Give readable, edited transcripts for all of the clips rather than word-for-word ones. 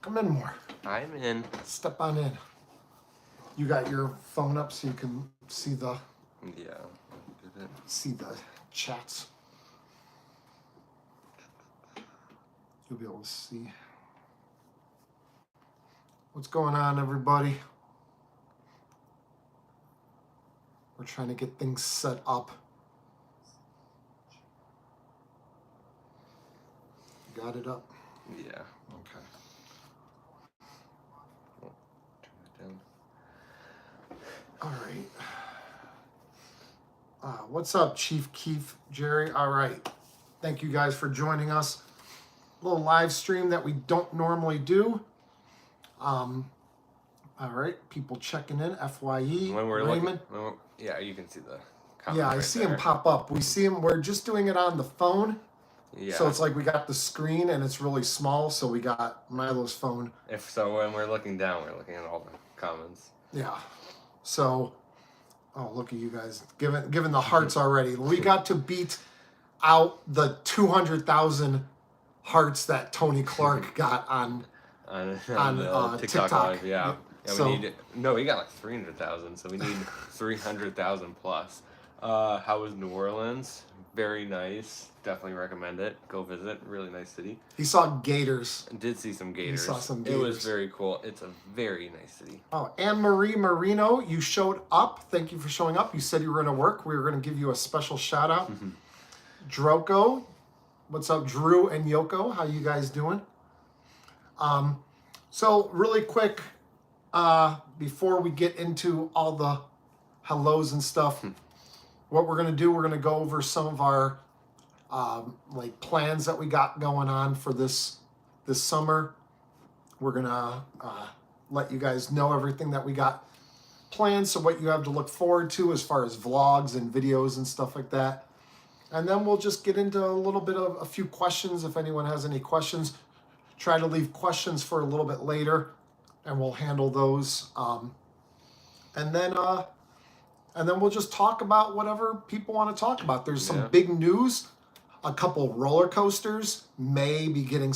Come in more. I'm in. Step on in. You got your phone up so you can see the chats. You'll be able to see. What's going on, everybody? We're trying to get things set up. You got it up? Yeah. Okay. Oh, turn it down. All right. What's up, Chief Keef, Jerry? All right. Thank you guys for joining us. A little live stream that we don't normally do. All right. People checking in. FYE. When we're Raymond. Yeah, you can see the comment. Yeah, I right see there. them pop up. We see them. We're just doing it on the phone. Yeah. So it's like we got the screen and it's really small. So we got Milo's phone. If so, when we're looking down, we're looking at all the comments. Yeah. So, oh, look at you guys giving the hearts already. We got to beat out the 200,000 hearts that Tony Clark got on TikTok. Live, yeah. So, we got like 300,000, so we need 300,000 plus. How was New Orleans? Very nice. Definitely recommend it. Go visit. Really nice city. He saw gators. Did see some gators. He saw some gators. It was very cool. It's a very nice city. Oh, Anne-Marie Marino, you showed up. Thank you for showing up. You said you were going to work. We were going to give you a special shout out. Droko, what's up, Drew and Yoko? How you guys doing? So really quick, before we get into all the hellos and stuff, what we're going to do, we're going to go over some of our like plans that we got going on for this summer. We're going to let you guys know everything that we got planned, so what you have to look forward to as far as vlogs and videos and stuff like that. And then we'll just get into a little bit of a few questions. If anyone has any questions, try to leave questions for a little bit later, and we'll handle those. And then we'll just talk about whatever people want to talk about. There's some big news. A couple roller coasters may be getting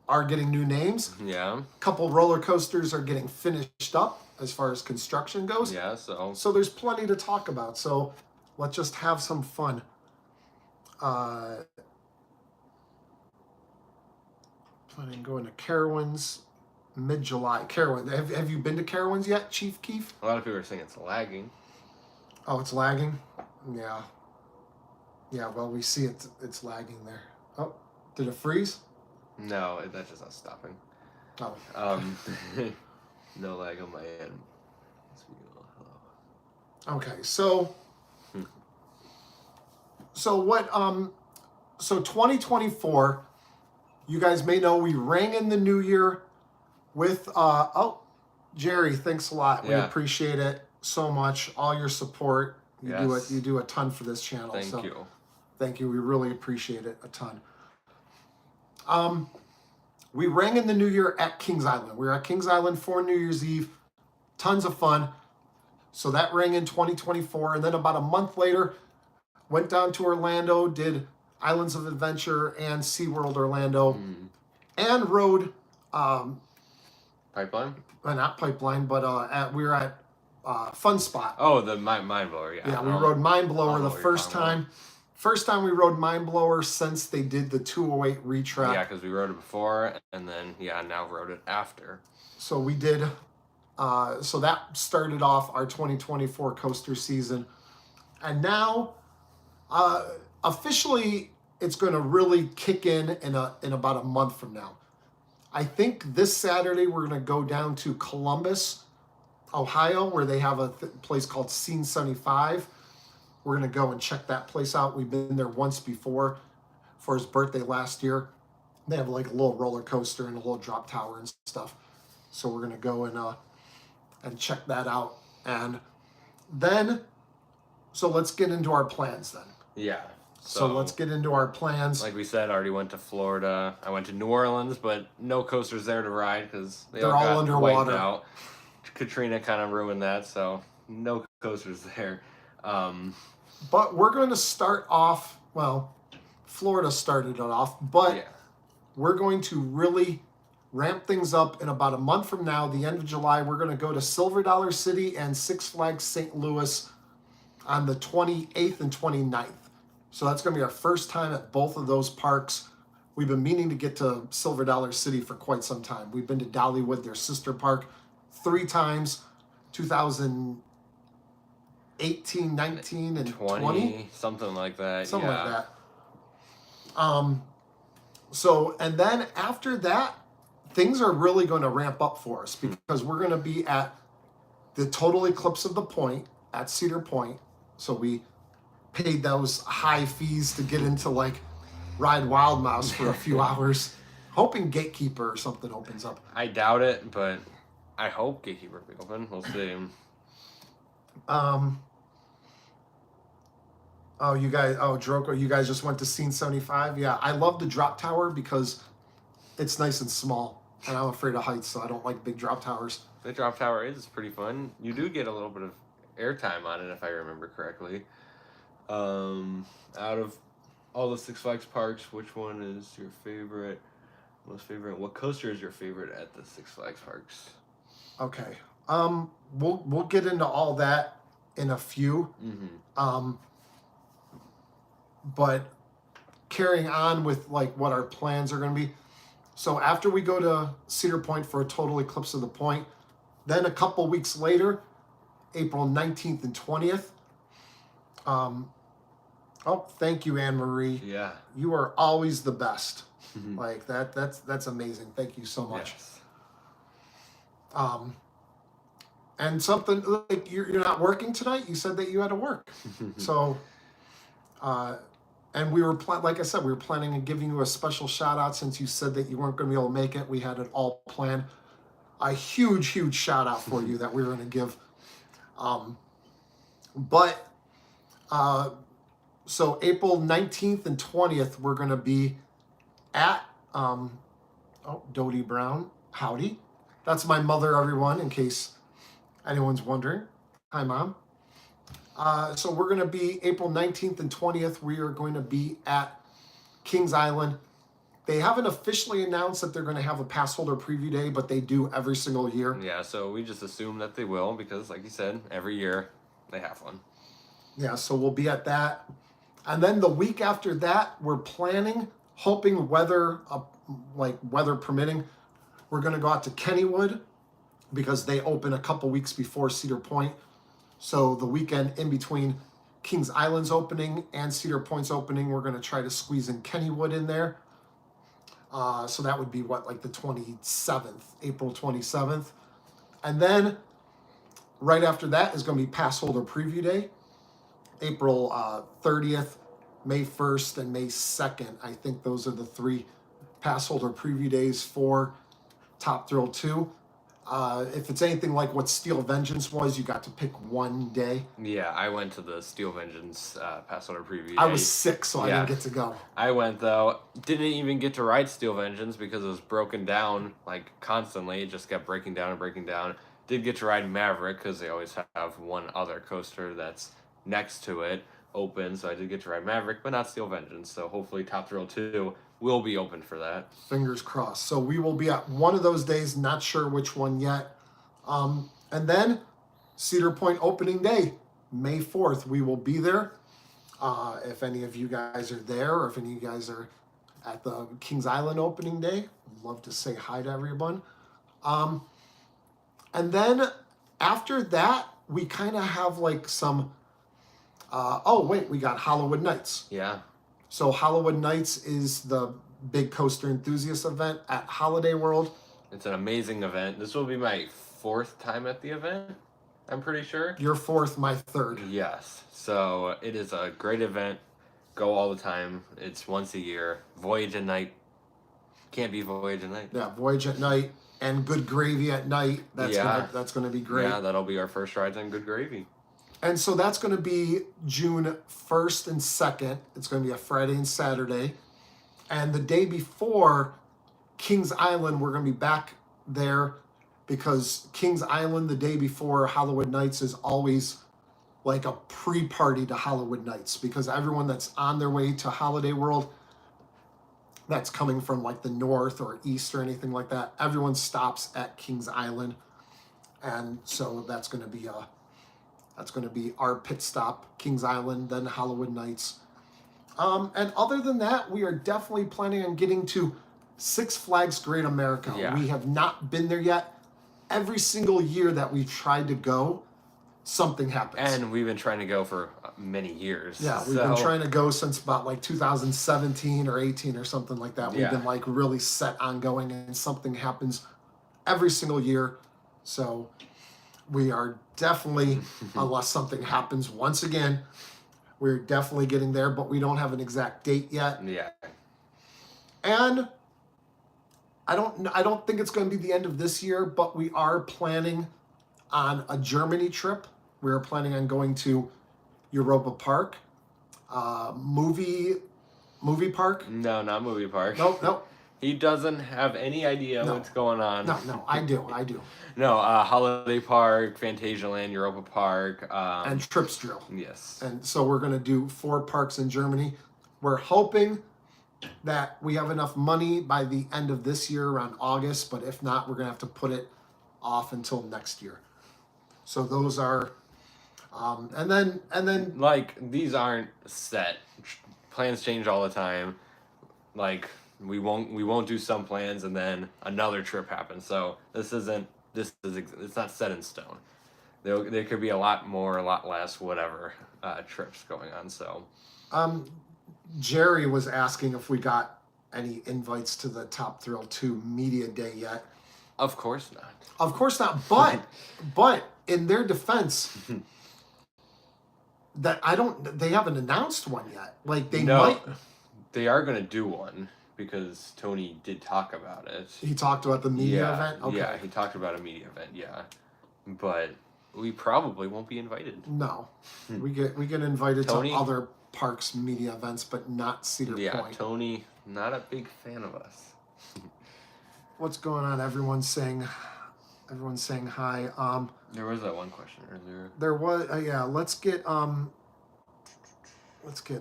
are getting new names. Yeah. A couple roller coasters are getting finished up as far as construction goes. Yeah, so there's plenty to talk about. So let's just have some fun. Planning on going to Carowinds mid-July. Carowinds. Have you been to Carowinds yet, Chief Keef? A lot of people are saying it's lagging. Oh, it's lagging? Yeah. Yeah, well, we see it's lagging there. Oh, did it freeze? No, that's just not stopping. Oh. No lag on my end. Hello. Okay, so what, so 2024, you guys may know we rang in the new year with, Jerry, thanks a lot. We appreciate it so much. All your support. You do a ton for this channel. Thank you. Thank you. We really appreciate it a ton. We rang in the new year at Kings Island. We were at Kings Island for New Year's Eve. Tons of fun. So that rang in 2024. And then about a month later, went down to Orlando, did Islands of Adventure and SeaWorld Orlando, and rode Pipeline? Not Pipeline, but we were at Fun Spot. Oh, the Mind Blower, yeah. Yeah, we rode Mind Blower the first time. First time we rode Mind Blower since they did the 208 retrack. Yeah, because we rode it before, and then, now rode it after. So we did, so that started off our 2024 coaster season. And now, officially, it's going to really kick in about a month from now. I think this Saturday we're going to go down to Columbus, Ohio, where they have a place called Scene 75. We're going to go and check that place out. We've been there once before for his birthday last year. They have like a little roller coaster and a little drop tower and stuff. So we're going to go and check that out. And then, so let's get into our plans then. Yeah. So let's get into our plans. Like we said, I already went to Florida. I went to New Orleans, but no coasters there to ride because they're all underwater. Out. Katrina kind of ruined that, so no coasters there. But we're going to start off, well, Florida started it off, but we're going to really ramp things up in about a month from now, the end of July. We're going to go to Silver Dollar City and Six Flags St. Louis on the 28th and 29th. So that's going to be our first time at both of those parks. We've been meaning to get to Silver Dollar City for quite some time. We've been to Dollywood, their sister park, 3 times, 2018, 19, and 20. Something like that. Something like that. So, and then after that, things are really going to ramp up for us because we're going to be at the Total Eclipse of the Point at Cedar Point. So we paid those high fees to get into like Ride Wild Mouse for a few hours, hoping Gatekeeper or something opens up. I doubt it, but I hope Gatekeeper will be open. We'll see. Oh, you guys, Droko, you guys just went to Scene 75? Yeah, I love the drop tower because it's nice and small, and I'm afraid of heights, so I don't like big drop towers. The drop tower is pretty fun. You do get a little bit of airtime on it, if I remember correctly. Out of all the Six Flags parks, which one is your favorite? Most favorite? What coaster is your favorite at the Six Flags parks? Okay. We'll get into all that in a few. Mm-hmm. But carrying on with like what our plans are going to be. So after we go to Cedar Point for a Total Eclipse of the Point, then a couple weeks later, April 19th and 20th. Thank you, Anne Marie. Yeah. You are always the best. Like that's amazing. Thank you so much. Yes. And something like you're not working tonight. You said that you had to work. So, and we were like I said, we were planning on giving you a special shout out since you said that you weren't going to be able to make it. We had it all planned. A huge shout out for you that we were going to give. So April 19th and 20th, we're going to be at, Dodie Brown. Howdy. That's my mother, everyone, in case anyone's wondering. Hi, Mom. So we're going to be April 19th and 20th. We are going to be at Kings Island. They haven't officially announced that they're going to have a pass holder preview day, but they do every single year. Yeah, so we just assume that they will because, like you said, every year they have one. Yeah, so we'll be at that. And then the week after that, we're planning, hoping weather permitting, we're going to go out to Kennywood because they open a couple weeks before Cedar Point. So the weekend in between Kings Island's opening and Cedar Point's opening, we're going to try to squeeze in Kennywood in there. So that would be like the 27th, April 27th. And then right after that is going to be Pass Holder Preview Day, April 30th, May 1st, and May 2nd. I think those are the 3 Pass Holder Preview Days for Top Thrill 2. If it's anything like what Steel Vengeance was, you got to pick one day. Yeah, I went to the Steel Vengeance Pass Holder Preview Day. I was sick, so I didn't get to go. I went, though. Didn't even get to ride Steel Vengeance because it was broken down, like, constantly. It just kept breaking down and breaking down. Did get to ride Maverick because they always have one other coaster that's next to it open, so I did get to ride Maverick, but not Steel Vengeance. So hopefully Top Thrill 2 will be open for that. Fingers crossed. So we will be at one of those days, not sure which one yet. And then Cedar Point opening day, May 4th, we will be there. If any of you guys are there, or if any of you guys are at the Kings Island opening day, I'd love to say hi to everyone. And then after that, we kind of have like some, we got Hollywood Nights. Yeah. So Hollywood Nights is the big coaster enthusiast event at Holiday World. It's an amazing event. This will be my 4th time at the event, I'm pretty sure. Your 4th, my 3rd. Yes. So it is a great event. Go all the time. It's once a year. Voyage at night. Can't be Voyage at night. Yeah, Voyage at night and Good Gravy at night. That's gonna be great. Yeah, that'll be our first rides on Good Gravy. And so that's going to be June 1st and 2nd. It's going to be a Friday and Saturday. And the day before Kings Island, we're going to be back there because Kings Island, the day before Hollywood Nights, is always like a pre-party to Hollywood Nights because everyone that's on their way to Holiday World, that's coming from like the north or east or anything like that, everyone stops at Kings Island, and so that's going to be our pit stop, Kings Island, then Hollywood Nights. And other than that, we are definitely planning on getting to Six Flags Great America. Yeah. We have not been there yet. Every single year that we've tried to go, something happens. And we've been trying to go for many years. Yeah, we've been trying to go since about like 2017 or 18 or something like that. We've been like really set on going, and something happens every single year. So we are definitely, unless something happens once again, we're definitely getting there, but we don't have an exact date yet. Yeah. And I don't think it's going to be the end of this year, but we are planning on a Germany trip. We're planning on going to Europa Park, movie park. No, not movie park. Nope. He doesn't have any idea what's going on. No, I do. No, Holiday Park, Phantasialand, Europa Park. And Trips Drill. Yes. And so we're going to do 4 parks in Germany. We're hoping that we have enough money by the end of this year, around August, but if not, we're going to have to put it off until next year. So those are, and then like, these aren't set. Plans change all the time. Like, we won't do some plans and then another trip happens. So it's not set in stone. There could be a lot more, a lot less, whatever trips going on. So Jerry was asking if we got any invites to the Top Thrill 2 Media Day yet. of course not. Of course not, but in their defense, they haven't announced one yet. Like they might. They are gonna do one because Tony did talk about it. He talked about the media event. Okay. Yeah, he talked about a media event. Yeah, but we probably won't be invited. No, we get invited Tony? to other parks media events, but not Cedar Yeah, Point. Tony, not a big fan of us. What's going on? Everyone's saying hi. There was that one question earlier. There was yeah. Let's get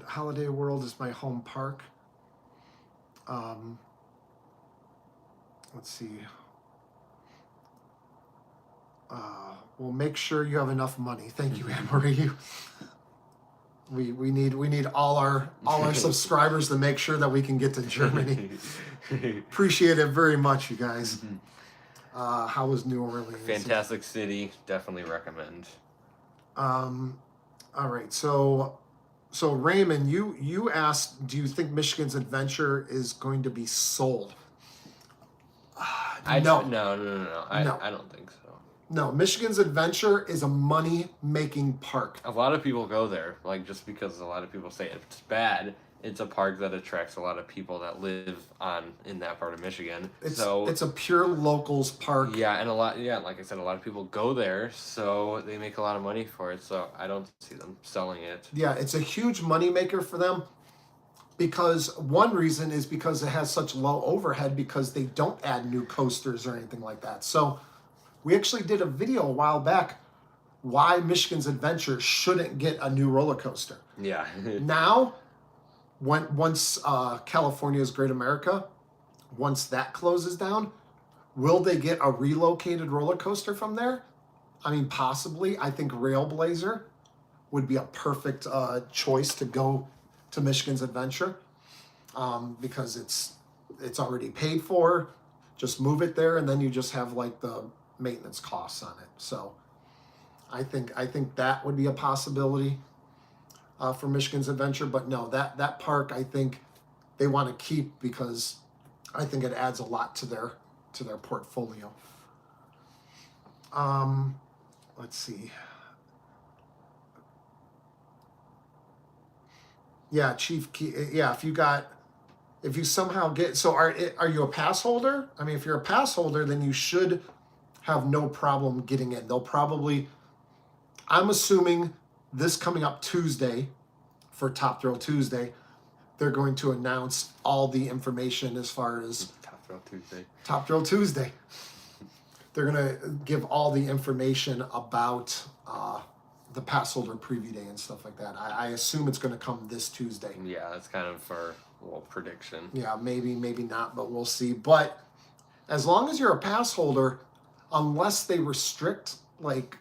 Holiday World is my home park. Let's see. We'll make sure you have enough money. Thank you, Anne Marie. We need all our subscribers to make sure that we can get to Germany. Appreciate it very much, you guys. How was New Orleans? Fantastic city. Definitely recommend. All right, so Raymond, you asked, do you think Michigan's Adventure is going to be sold? No. No. I don't think so. No, Michigan's Adventure is a money-making park. A lot of people go there, like, just because a lot of people say it's bad. It's a park that attracts a lot of people that live in that part of Michigan. It's a pure locals park. Yeah, and like I said, a lot of people go there, so they make a lot of money for it. So I don't see them selling it. Yeah, it's a huge moneymaker for them, because one reason is because it has such low overhead, because they don't add new coasters or anything like that. So we actually did a video a while back why Michigan's Adventure shouldn't get a new roller coaster. Yeah. Now, once California's Great America, once that closes down, will they get a relocated roller coaster from there? I mean, possibly. I think Railblazer would be a perfect choice to go to Michigan's Adventure, because it's already paid for. Just move it there, and then you just have like the maintenance costs on it. So I think that would be a possibility for Michigan's Adventure. But no, that park I think they want to keep, because I think it adds a lot to their portfolio. Let's see. Yeah, Chief Key. Yeah, if you somehow get, so are you a pass holder? I mean, if you're a pass holder, then you should have no problem getting in. They'll probably, I'm assuming this coming up Tuesday, for Top Thrill Tuesday, they're going to announce all the information as far as Top Thrill Tuesday. They're going to give all the information about the pass holder preview day and stuff like that. I assume it's going to come this Tuesday. Yeah, that's kind of for well, prediction. Yeah, maybe, maybe not, but we'll see. But as long as you're a pass holder, unless they restrict like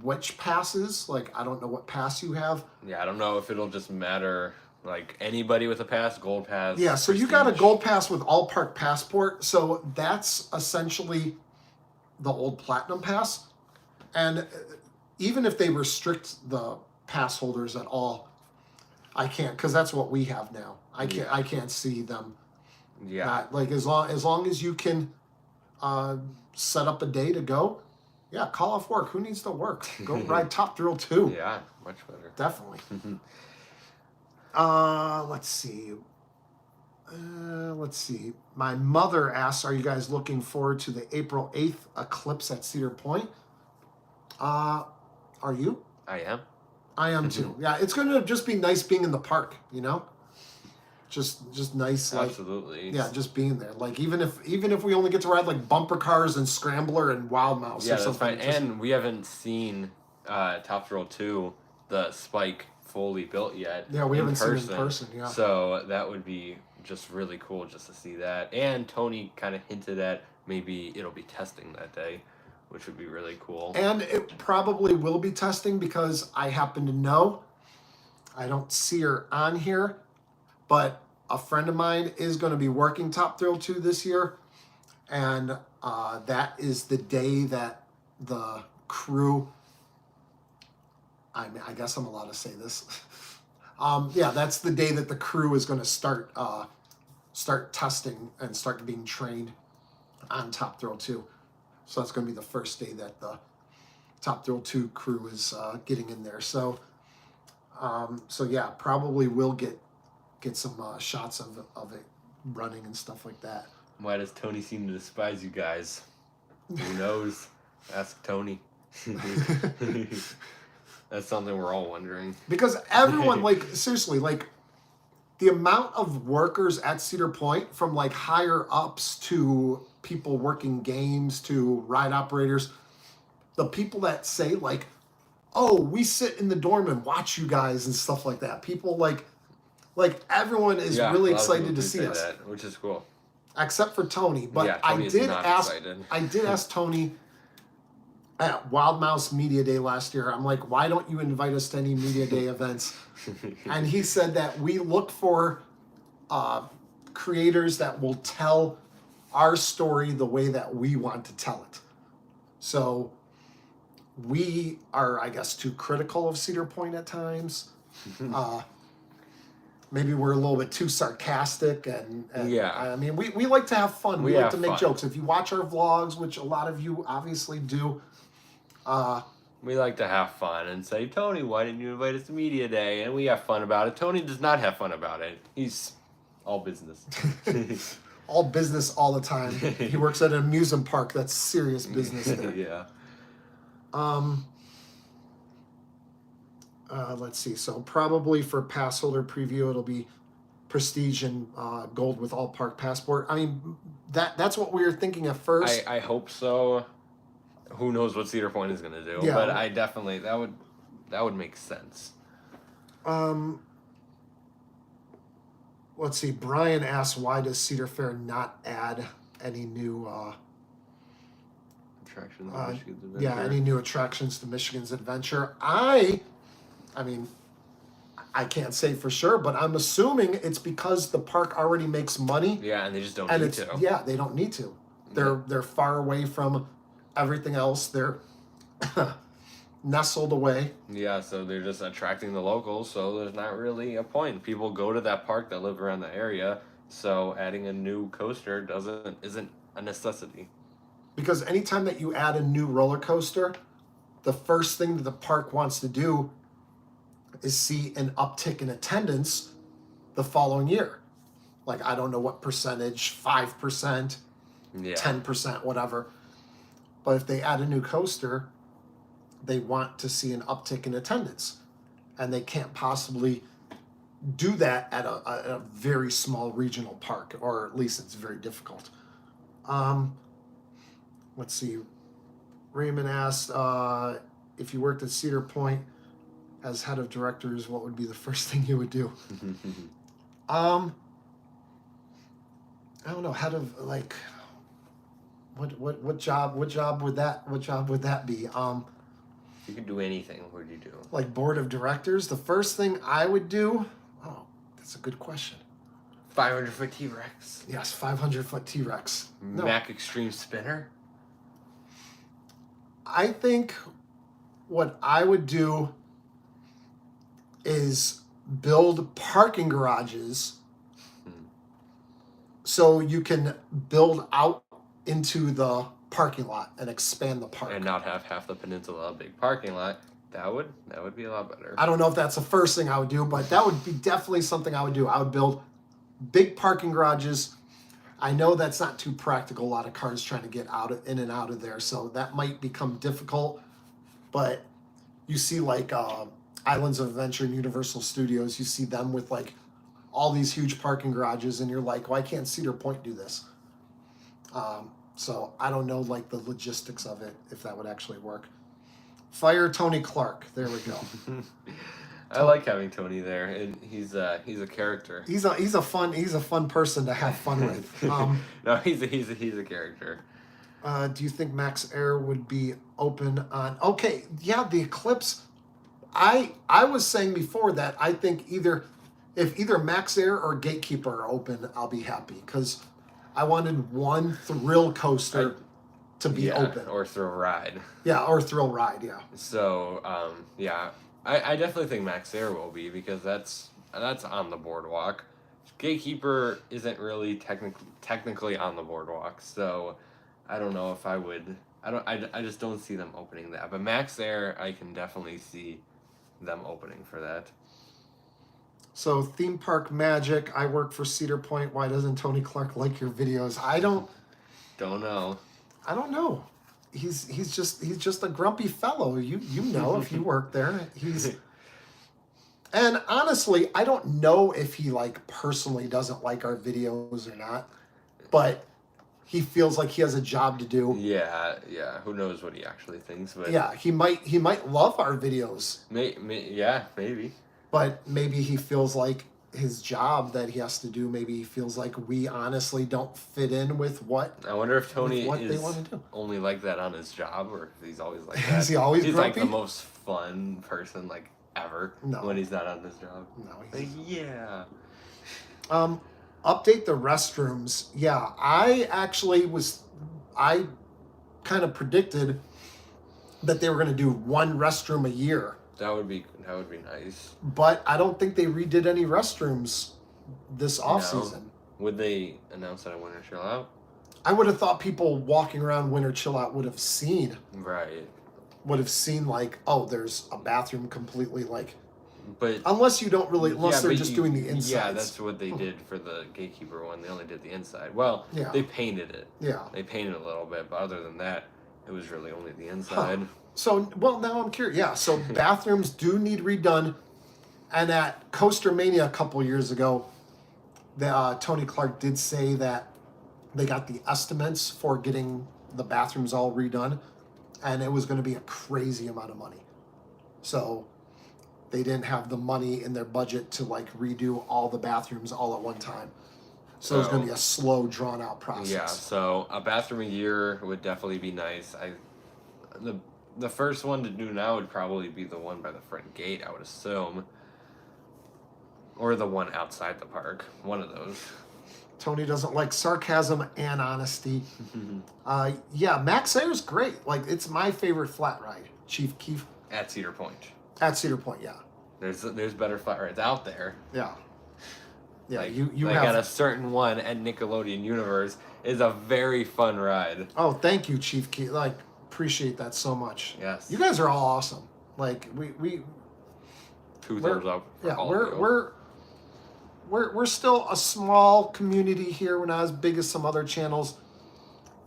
which passes, like I don't know what pass you have. Yeah, I don't know if it'll just matter like anybody with a pass, gold pass. Yeah, so you got a prestige. gold pass with all park passport, so that's essentially the old platinum pass. And even if they restrict the pass holders at all, I can't, because that's what we have now. I can't see them. Yeah. Not, like as long as you can set up a day to go, yeah, call off work. Who needs to work? Go ride Top Thrill 2. Yeah, much better. Definitely. Let's see. Let's see. My mother asks, "Are you guys looking forward to the April 8th eclipse at Cedar Point?" Are you? I am. I am too. Yeah, it's going to just be nice being in the park. You know, just nice. Like, Absolutely. yeah, just being there. Like even if we only get to ride like bumper cars and Scrambler and Wild Mouse Yeah, or that's something. fine. And we haven't seen Top Thrill 2, the Spike fully built yet. Yeah, we haven't seen it in person. Yeah. So that would be just really cool just to see that. And Tony kind of hinted at maybe it'll be testing that day, which would be really cool. And it probably will be testing because I happen to know, I don't see her on here, but a friend of mine is going to be working Top Thrill 2 this year. And that is the day that the crew, I guess I'm allowed to say this. Yeah, that's the day that the crew is going to start testing and start being trained on Top Thrill 2. So that's going to be the first day that the Top Thrill 2 crew is getting in there. So yeah, probably will get some shots of it running and stuff like that. Why does Tony seem to despise you guys? Who knows? Ask Tony. That's something we're all wondering. Because everyone, like, seriously, like, the amount of workers at Cedar Point, from like higher ups to people working games to ride operators, the people that say like, "Oh, we sit in the dorm and watch you guys" and stuff like that. People like everyone is really a lot of people excited to do see say us, that, which is cool. except for Tony. But Yeah, Tony is not excited. I did ask Tony at Wild Mouse Media Day last year. I'm like, "Why don't you invite us to any Media Day events?" And he said that we look for creators that will tell our story the way that we want to tell it. So we are, I guess, too critical of Cedar Point at times. Maybe we're a little bit too sarcastic, and yeah. I mean, we like to have fun. We like to make fun. jokes. If you watch our vlogs, which a lot of you obviously do, we like to have fun and say, "Tony, why didn't you invite us to Media Day?" And we have fun about it. Tony does not have fun about it. He's all business. all business all the time. He works at an amusement park. That's serious business there. Yeah. Let's see. So probably for pass holder preview, it'll be prestige and gold with all park passport. I mean, that's what we were thinking at first. I hope so. Who knows what Cedar Point is going to do? Yeah. But I definitely that would make sense. Let's see. Brian asks, why does Cedar Fair not add any new Attractions of Michigan's Adventure. yeah, any new attractions to Michigan's Adventure? I mean, I can't say for sure, but I'm assuming it's because the park already makes money. Yeah, and they just don't And need to. yeah, they don't need to. They're far away from everything else. They're nestled away. Yeah, so they're just attracting the locals, so there's not really a point. People go to that park that live around the area, so adding a new coaster isn't a necessity. Because anytime that you add a new roller coaster, the first thing that the park wants to do is see an uptick in attendance the following year. Like, I don't know what percentage, 5%, Yeah. 10%, whatever. But if they add a new coaster, they want to see an uptick in attendance. And they can't possibly do that at a very small regional park, or at least it's very difficult. Let's see. Raymond asked, if you worked at Cedar Point as head of directors, what would be the first thing you would do? I don't know, head of like what job would that be? If you could do anything, what would you do? Like board of directors. The first thing I would do. Oh, that's a good question. 500-foot T-Rex. Yes, 500-foot T-Rex. No, Mac Extreme Spinner. I think what I would do is build parking garages so you can build out into the parking lot and expand the park. And not have half the peninsula a big parking lot. That would be a lot better. I don't know if that's the first thing I would do, but that would be definitely something I would do. I would build big parking garages. I know that's not too practical. A lot of cars trying to get in and out of there, so that might become difficult. But you see, like Islands of Adventure and Universal Studios, you see them with like all these huge parking garages, and you're like, why can't Cedar Point do this? So I don't know like the logistics of it, if that would actually work. Fire Tony Clark. There we go. I like having Tony there, and he's a character. He's a fun person to have fun with. No, he's a character. Do you think Max Air would be open on? Okay, yeah, the Eclipse. I was saying before that I think if either Max Air or Gatekeeper are open, I'll be happy because I wanted one thrill coaster to be open. Or Thrill Ride. Yeah, or Thrill Ride, yeah. So, yeah, I definitely think Max Air will be because that's on the boardwalk. Gatekeeper isn't really technically on the boardwalk, so I don't know if I would. I just don't see them opening that. But Max Air, I can definitely see them opening for that. So Theme Park Magic. I work for Cedar Point. Why doesn't Tony Clark like your videos? I don't know. I don't know. He's just a grumpy fellow. You know if you work there. And honestly, I don't know if he like personally doesn't like our videos or not, but he feels like he has a job to do. Yeah. Who knows what he actually thinks? But yeah, he might love our videos. Maybe. But maybe he feels like his job that he has to do. Maybe he feels like we honestly don't fit in with what. I wonder if Tony what is they want to do. Only like that on his job, or if he's always like that. Is he always He's grumpy? like the most fun person like ever. No. When he's not on his job. No. Like, yeah. Update the restrooms. Yeah, I kind of predicted that they were going to do one restroom a year. That would be nice. But I don't think they redid any restrooms this off season. Would they announce that at Winter Chill Out? I would have thought people walking around Winter Chill Out would have seen. Right. Would have seen like, oh, there's a bathroom completely like. But unless you don't really, they're just doing the inside. Yeah, that's what they did for the Gatekeeper one. They only did the inside. Well, they painted it. Yeah. They painted a little bit, but other than that, it was really only the inside. Huh. So, well, now I'm curious. Yeah, so bathrooms do need redone. And at Coaster Mania a couple years ago, Tony Clark did say that they got the estimates for getting the bathrooms all redone, and it was going to be a crazy amount of money. So they didn't have the money in their budget to like redo all the bathrooms all at one time. So it's going to be a slow, drawn-out process. Yeah, so a bathroom a year would definitely be nice. The first one to do now would probably be the one by the front gate, I would assume. Or the one outside the park. One of those. Tony doesn't like sarcasm and honesty. Yeah, Max Air's great. Like, it's my favorite flat ride. Chief Keef. At Cedar Point. At Cedar Point, yeah. There's better flat rides out there. Yeah. Yeah, like, you like have at a certain one at Nickelodeon Universe is a very fun ride. Oh, thank you, Chief Keef. Like, appreciate that so much. Yes. You guys are all awesome. Like we two thumbs up. Yeah, we're still a small community here. We're not as big as some other channels,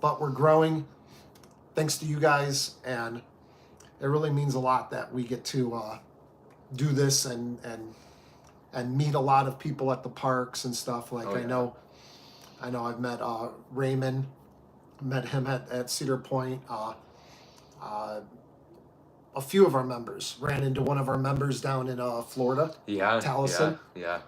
but we're growing thanks to you guys, and it really means a lot that we get to do this and meet a lot of people at the parks and stuff. Like I know I've met Raymond, met him at Cedar Point. A few of our members ran into one of our members down in Florida. Yeah. Taliesin. Yeah.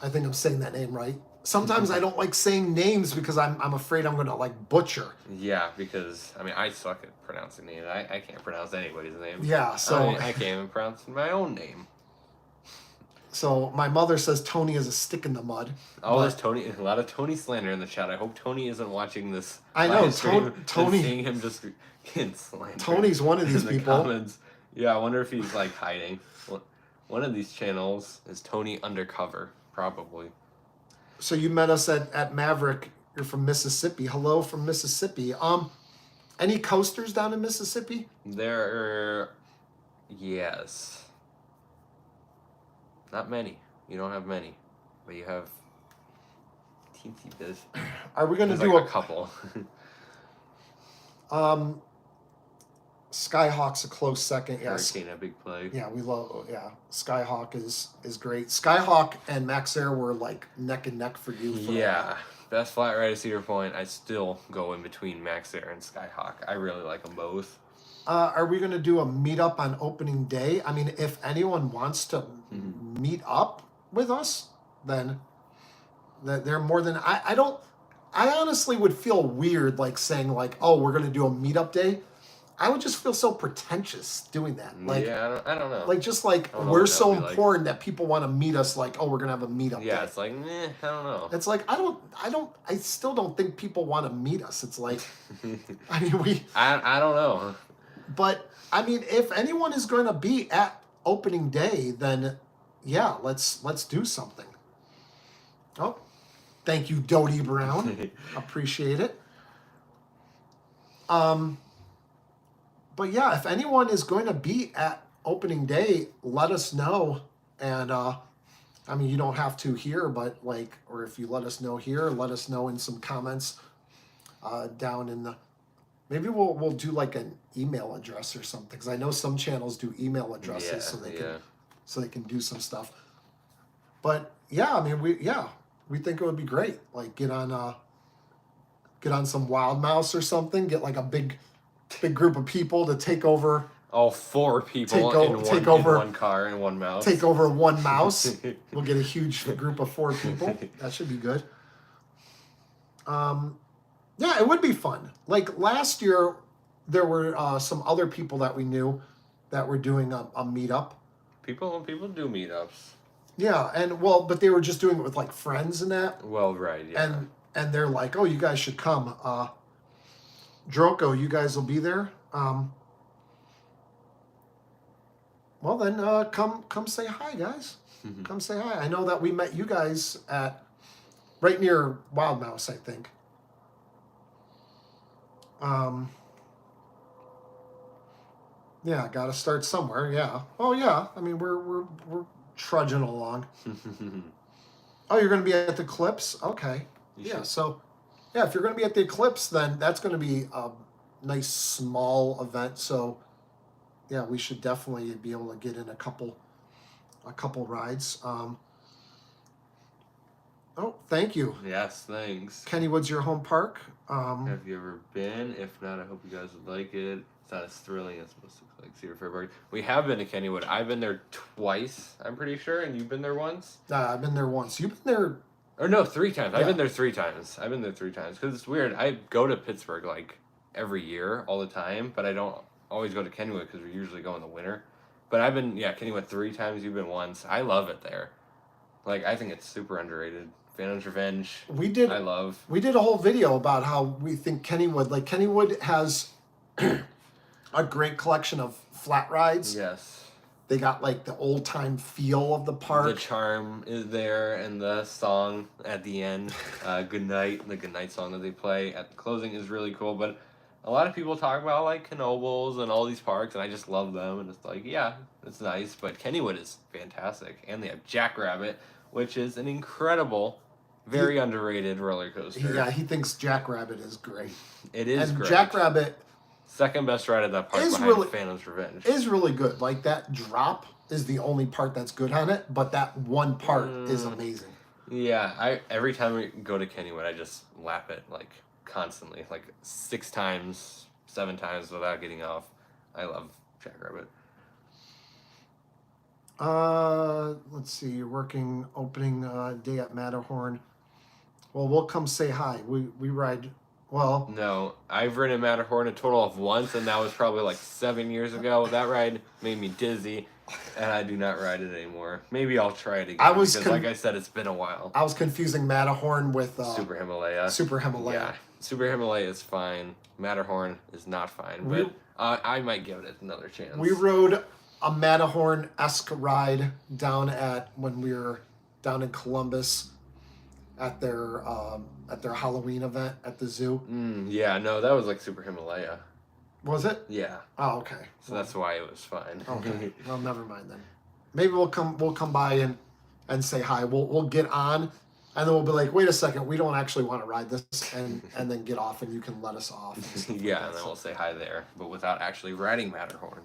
I think I'm saying that name right. sometimes I don't like saying names because I'm afraid I'm gonna like butcher. Yeah, because I mean I suck at pronouncing names. I can't pronounce anybody's name. Yeah, so I can't even pronounce my own name. so my mother says Tony is a stick in the mud. Oh, but there's Tony. A lot of Tony slander in the chat. I hope Tony isn't watching this. I know, live stream Tony- and seeing him just getting slandered. Tony's one of these in the people. comments. Yeah, I wonder if he's like hiding. One of these channels is Tony Undercover, probably. So you met us at Maverick. You're from Mississippi. Hello from Mississippi. Any coasters down in Mississippi? Yes. Not many. You don't have many, but you have teensy bits. Are we gonna There's do like a couple. Skyhawk's a close second. Yes. Hurricane, a big play. Yeah, we love. Yeah, Skyhawk is great. Skyhawk and Max Air were like neck and neck for you. For Yeah, best flat ride at Cedar Point. I still go in between Max Air and Skyhawk. I really like them both. Are we going to do a meetup on opening day? I mean, if anyone wants to meet up with us, then they're more than I don't. I honestly would feel weird like saying like, oh, we're going to do a meetup day. I would just feel so pretentious doing that. Like, yeah, I don't know. like just like I don't know we're what that so would be like. important that people want to meet us. Like, oh, we're gonna have a meetup. Yeah, day. it's like, I don't know. It's like I still don't think people want to meet us. It's like, I mean, I don't know. but I mean, if anyone is going to be at opening day, then yeah, let's do something. Oh, thank you, Dodie Brown. Appreciate it. But yeah, if anyone is going to be at opening day, let us know. And I mean, you don't have to here, but like, or if you let us know here, let us know in some comments down in the. Maybe we'll do like an email address or something, because I know some channels do email addresses so they can do some stuff. But yeah, I mean we think it would be great. Like get on some Wild Mouse or something. Get like a big group of people to take over. All 4 people in one car and one mouse. Take over one mouse. We'll get a huge group of 4 people. That should be good. Yeah, it would be fun. Like last year, there were some other people that we knew that were doing a meetup. People do meetups. Yeah, but they were just doing it with like friends and that. Well, right, yeah. And they're like, oh, you guys should come. Droko, you guys will be there. Well then, come say hi, guys. Come say hi. I know that we met you guys at right near Wild Mouse, I think. Yeah, got to start somewhere. Yeah. Oh yeah. I mean, we're trudging along. Oh, you're going to be at the Eclipse? Okay. Yeah. So, yeah, if you're going to be at the Eclipse, then that's going to be a nice small event. So, yeah, we should definitely be able to get in a couple rides. Oh, thank you. Yes, thanks. Kennywood's your home park. Have you ever been? If not, I hope you guys would like it. It's not as thrilling as most looks like Cedar Fairburg. We have been to Kennywood. I've been there twice, I'm pretty sure, and you've been there once? I've been there once. You've been there... Or no, 3 times. Yeah. I've been there 3 times. Because it's weird. I go to Pittsburgh, like, every year, all the time, but I don't always go to Kennywood because we usually go in the winter. But I've been, Kennywood 3 times. You've been once. I love it there. Like, I think it's super underrated. Phantom's Revenge. We did a whole video about how we think Kennywood has a great collection of flat rides. Yes. They got like the old time feel of the park. The charm is there, and the song at the end, Good Night, the Good Night song that they play at the closing is really cool. But a lot of people talk about like Knoebels and all these parks, and I just love them. And it's like, yeah, it's nice, but Kennywood is fantastic, and they have Jackrabbit, which is an incredible, very underrated roller coaster. Yeah, he thinks Jackrabbit is great. It is and great. Jackrabbit second best ride at that park behind really, Phantom's Revenge. Is really good. Like that drop is the only part that's good on it, but that one part is amazing. Yeah, every time we go to Kennywood, I just lap it like constantly, like 6 times, 7 times without getting off. I love Jackrabbit. Let's see. You're working opening day at Matterhorn. Well, we'll come say hi. We ride. Well, No, I've ridden Matterhorn a total of once, and that was probably like 7 years ago. That ride made me dizzy, and I do not ride it anymore. Maybe I'll try it again. I was because, like I said, it's been a while. I was confusing Matterhorn with Super Himalaya. Super Himalaya. Yeah, Super Himalaya is fine. Matterhorn is not fine, We- but I might give it another chance. We rode a Matterhorn-esque ride down when we were down in Columbus at their Halloween event at the zoo. Yeah, no, that was like Super Himalaya. Was it? Yeah, Oh, okay. so that's why it was fine. Okay. Well, never mind then. Maybe we'll come by and say hi. We'll get on, and then we'll be like, wait a second, we don't actually want to ride this, and then get off, and you can let us off. And stuff like Yeah, that. and then we'll say hi there, but without actually riding Matterhorn.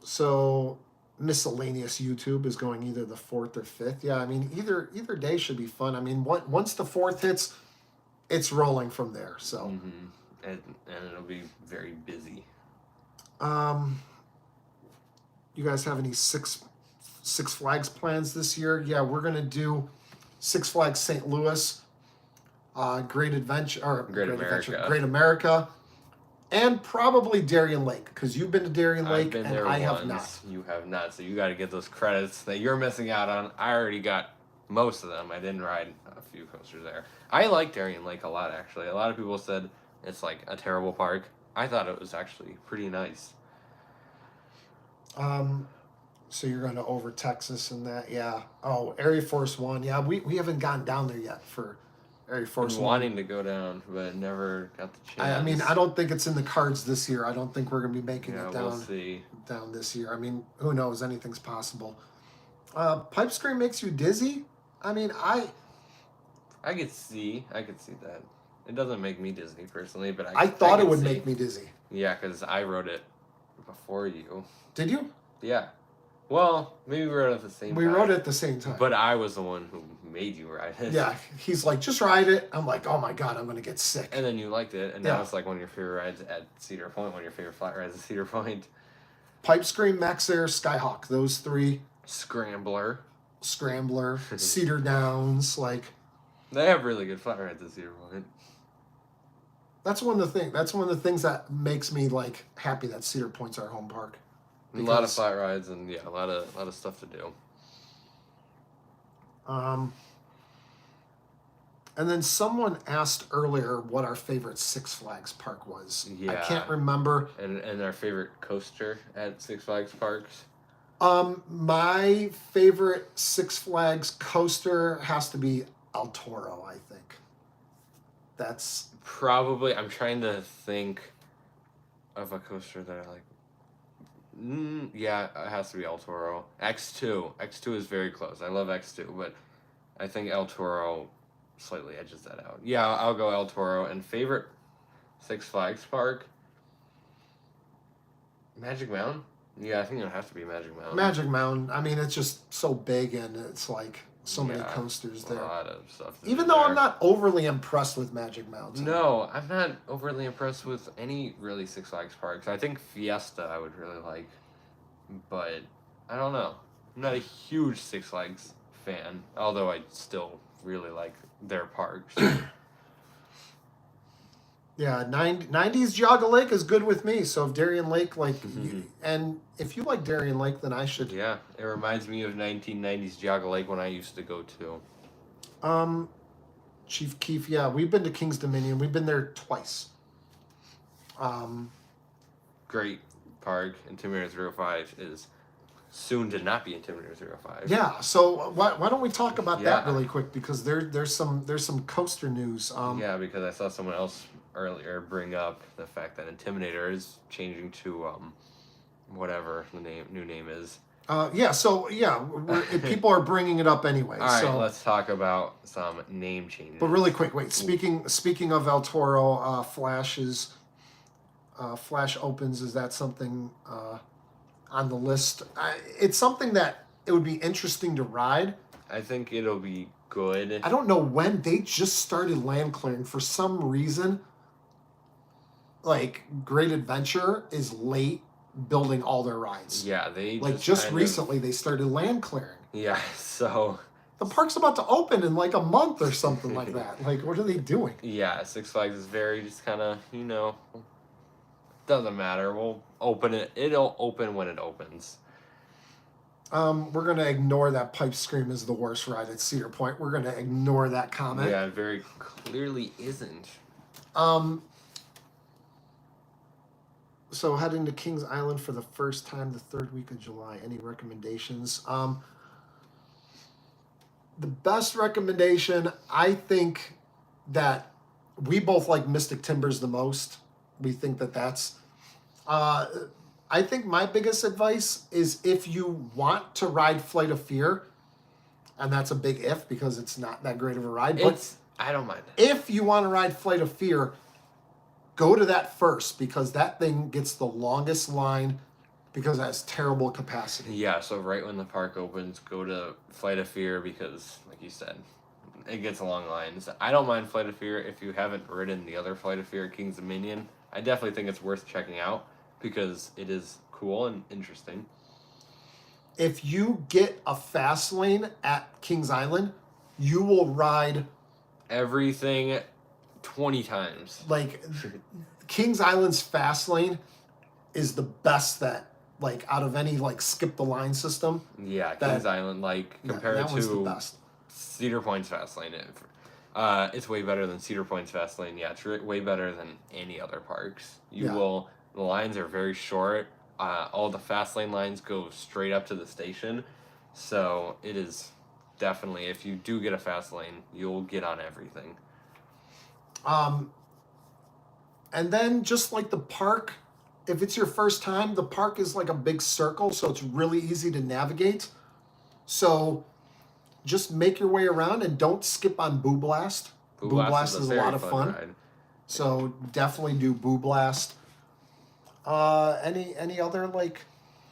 So miscellaneous YouTube is going either the 4th or 5th. Yeah, I mean either day should be fun. I mean once the 4th hits, it's rolling from there. So And it'll be very busy. you guys have any Six Flags plans this year? Yeah, we're gonna do Six Flags St. Louis, Great Adventure or Great America. Great America, and probably Darien Lake, because you've been to Darien I've Lake been and there I once. have not. You have not, so you got to get those credits that you're missing out on. I already got most of them. I didn't ride a few coasters there. I like Darien Lake a lot, actually. A lot of people said it's like a terrible park. I thought it was actually pretty nice. So you're going to over Texas and that, yeah. Oh, Area Force One, yeah. We haven't gone down there yet for Area Force I'm One. wanting to go down, but never got the chance. I mean, I don't think it's in the cards this year. I don't think we're going to be making Yeah, it we'll down see. this year. I mean, who knows? Anything's possible. Pipe Scream makes you dizzy. I mean, I could see that. It doesn't make me dizzy personally, but I thought it could would see. make me dizzy. Yeah, because I wrote it before you. Did you? Yeah. Well, maybe we wrote it at the same time. We wrote it at the same time. But I was the one who made you ride it. Yeah, he's like, just ride it. I'm like, oh my god, I'm gonna get sick. And then you liked it, and Yeah. now it's like one of your favorite rides at Cedar Point, one of your favorite flat rides at Cedar Point. Pipe Scream, Max Air, Skyhawk, those three. Scrambler. Scrambler, Cedar Downs, like They have really good flat rides at Cedar Point. that's one of the things that makes me like happy that Cedar Point's our home park. A lot of Because- flat rides and yeah, a lot of stuff to do. And then someone asked earlier what our favorite Six Flags park was. I Yeah. can't remember. And our favorite coaster at Six Flags Parks. My favorite Six Flags coaster has to be El Toro, I think. That's Probably, I'm trying to think of a coaster that I like. Yeah, it has to be El Toro. X2. X2 is very close. I love X2, but I think El Toro slightly edges that out. Yeah, I'll go El Toro. And favorite Six Flags park? Magic Mountain? Yeah, I think it would have to be Magic Mountain. Magic Mountain. I mean, it's just so big and it's like so many Yeah, coasters A there. lot of stuff. to Even do though there. I'm not overly impressed with Magic Mountain. No, I'm not overly impressed with any really Six Flags parks. I think Fiesta I would really like, but I don't know. I'm not a huge Six Flags fan, although I still really like their parks. Yeah, 90s Geauga Lake is good with me. So if Darien Lake, like, and if you like Darien Lake, then I should. Yeah, it reminds me of 1990s Geauga Lake when I used to go to. Chief Keef, yeah, we've been to King's Dominion. We've been there twice. Great park. Intimidator 05 is soon to not be Intimidator 05. Yeah, so why don't we talk about that Yeah. really quick, because there's some coaster news. Yeah, because I saw someone else earlier bring up the fact that Intimidator is changing to whatever the new name is. People are bringing it up anyway. All right, so let's talk about some name changes. but really quick, wait. Speaking of El Toro, Flash opens. Is that something on the list? It's something that it would be interesting to ride. I think it'll be good. I don't know when they just started land clearing for some reason. Like Great Adventure is late building all their rides. Yeah, they Like just just kind of- recently they started land clearing. Yeah, so The park's about to open in like a month or something like that. Like, what are they doing? Yeah, Six Flags is very just kind of, doesn't matter. We'll open it. It'll open when it opens. We're gonna ignore that Pipe Scream is the worst ride at Cedar Point. We're gonna ignore that comment. Yeah, it very clearly isn't. So heading to Kings Island for the first time the third week of July. Any recommendations? The best recommendation, I think that we both like Mystic Timbers the most. We think that that's. I think my biggest advice is if you want to ride Flight of Fear, and that's a big if because it's not that great of a ride. But I don't mind. If you want to ride Flight of Fear, go to that first because that thing gets the longest line because it has terrible capacity. Yeah, so right when the park opens, go to Flight of Fear because, like you said, it gets long lines. I don't mind Flight of Fear if you haven't ridden the other Flight of Fear, Kings Dominion. I definitely think it's worth checking out because it is cool and interesting. If you get a fast lane at Kings Island, you will ride everything 20 times. Like, Kings Island's fast lane is the best that, like, out of any, like, skip the line system. Yeah, Kings Island, like, compared to the best. Cedar Point's fast lane, it's way better than Cedar Point's fast lane. Yeah, it's way better than any other parks. The lines are very short. All the fast lane lines go straight up to the station. So it is definitely, if you do get a fast lane, you'll get on everything. And then just like the park, if it's your first time, the park is like a big circle, so it's really easy to navigate. So just make your way around and don't skip on Boo Blast. Boo Blast is a lot of fun. Ride. So definitely do Boo Blast. Any other, like?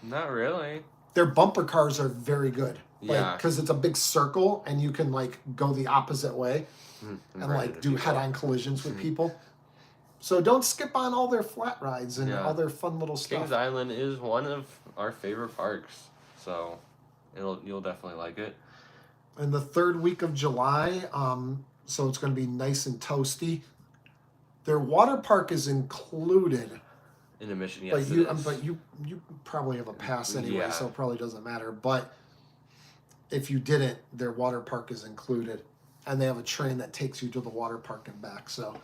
Not really. Their bumper cars are very good. Yeah. Because it's a big circle and you can, like, go the opposite way and like do head-on collisions with people. So don't skip on all their flat rides and all their fun little stuff. Kings Island is one of our favorite parks. So you'll definitely like it. And the third week of July, so it's going to be nice and toasty. Their water park is included. In admission, yes. But you probably have a pass anyway, so it probably doesn't matter. But if you didn't, their water park is included, and they have a train that takes you to the water park and back. So,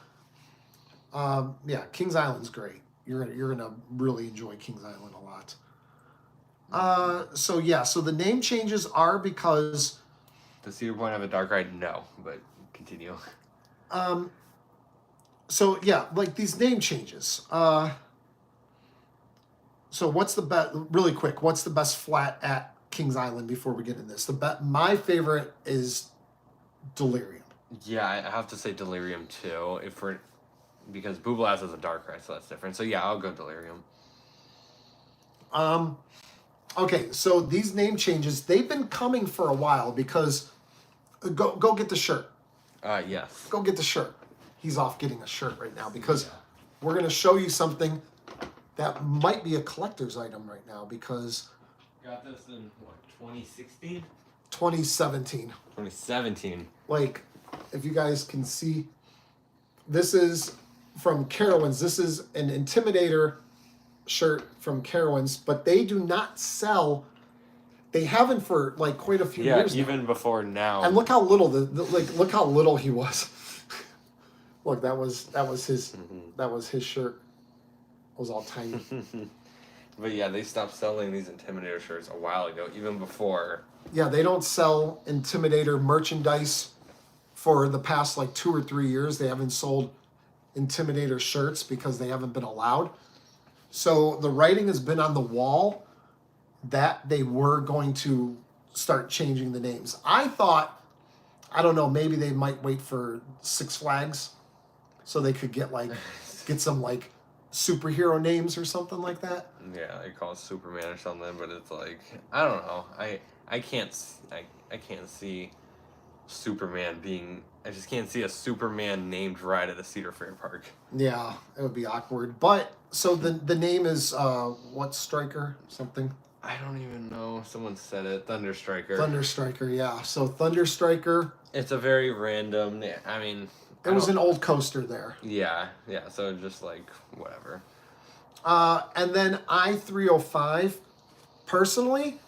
Kings Island's great. You're gonna really enjoy Kings Island a lot. So the name changes are because. Does Cedar Point have a dark ride? No, but continue. Like these name changes. So what's the best? Really quick, what's the best flat at Kings Island before we get in this? My favorite is Delirium. Yeah, I have to say Delirium too. Because Boo Blast is a dark ride, so that's different. So yeah, I'll go Delirium. Okay, so these name changes, they've been coming for a while because go get the shirt. Yes. Go get the shirt. He's off getting a shirt right now because we're going to show you something that might be a collector's item right now because... Got this in, 2016? 2017. 2017. Like, if you guys can see, this is from Carowinds. This is an Intimidator shirt from Carowinds, but they do not sell. They haven't for like quite a few years. Yeah, even before now. And look how little look how little he was. Look, that was his shirt. It was all tiny. But yeah, they stopped selling these Intimidator shirts a while ago, even before. Yeah, they don't sell Intimidator merchandise for the past like 2 or 3 years. They haven't sold Intimidator shirts because they haven't been allowed. So the writing has been on the wall that they were going to start changing the names. I thought, I don't know, maybe they might wait for Six Flags so they could get some like superhero names or something like that. Yeah, they call it Superman or something, but it's like, I don't know. I can't see Superman being. I just can't see a Superman named ride at a Cedar Fair park. Yeah, it would be awkward. But so the name is what, Striker something? I don't even know. Someone said it. Thunder Striker. Thunder Striker, yeah. So Thunder Striker. It's a very random. I mean, It was an old coaster there. Yeah. So just like whatever. And then I-305. Personally,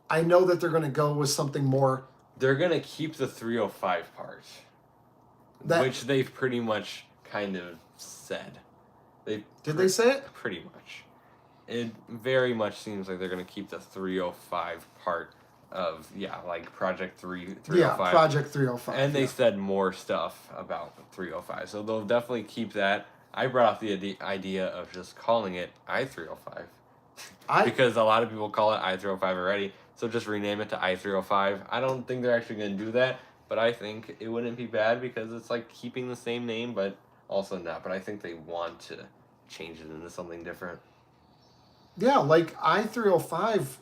I know that they're going to go with something more. They're gonna keep the 305 part, which they've pretty much kind of said. Did they say it? Pretty much. It very much seems like they're gonna keep the 305 part of like Project 305. Yeah, Project 305. And they said more stuff about 305, so they'll definitely keep that. I brought up the idea of just calling it I-305 because a lot of people call it I-305 already. So just rename it to I-305. I don't think they're actually going to do that, but I think it wouldn't be bad because it's like keeping the same name, but also not. But I think they want to change it into something different. Yeah, like I-305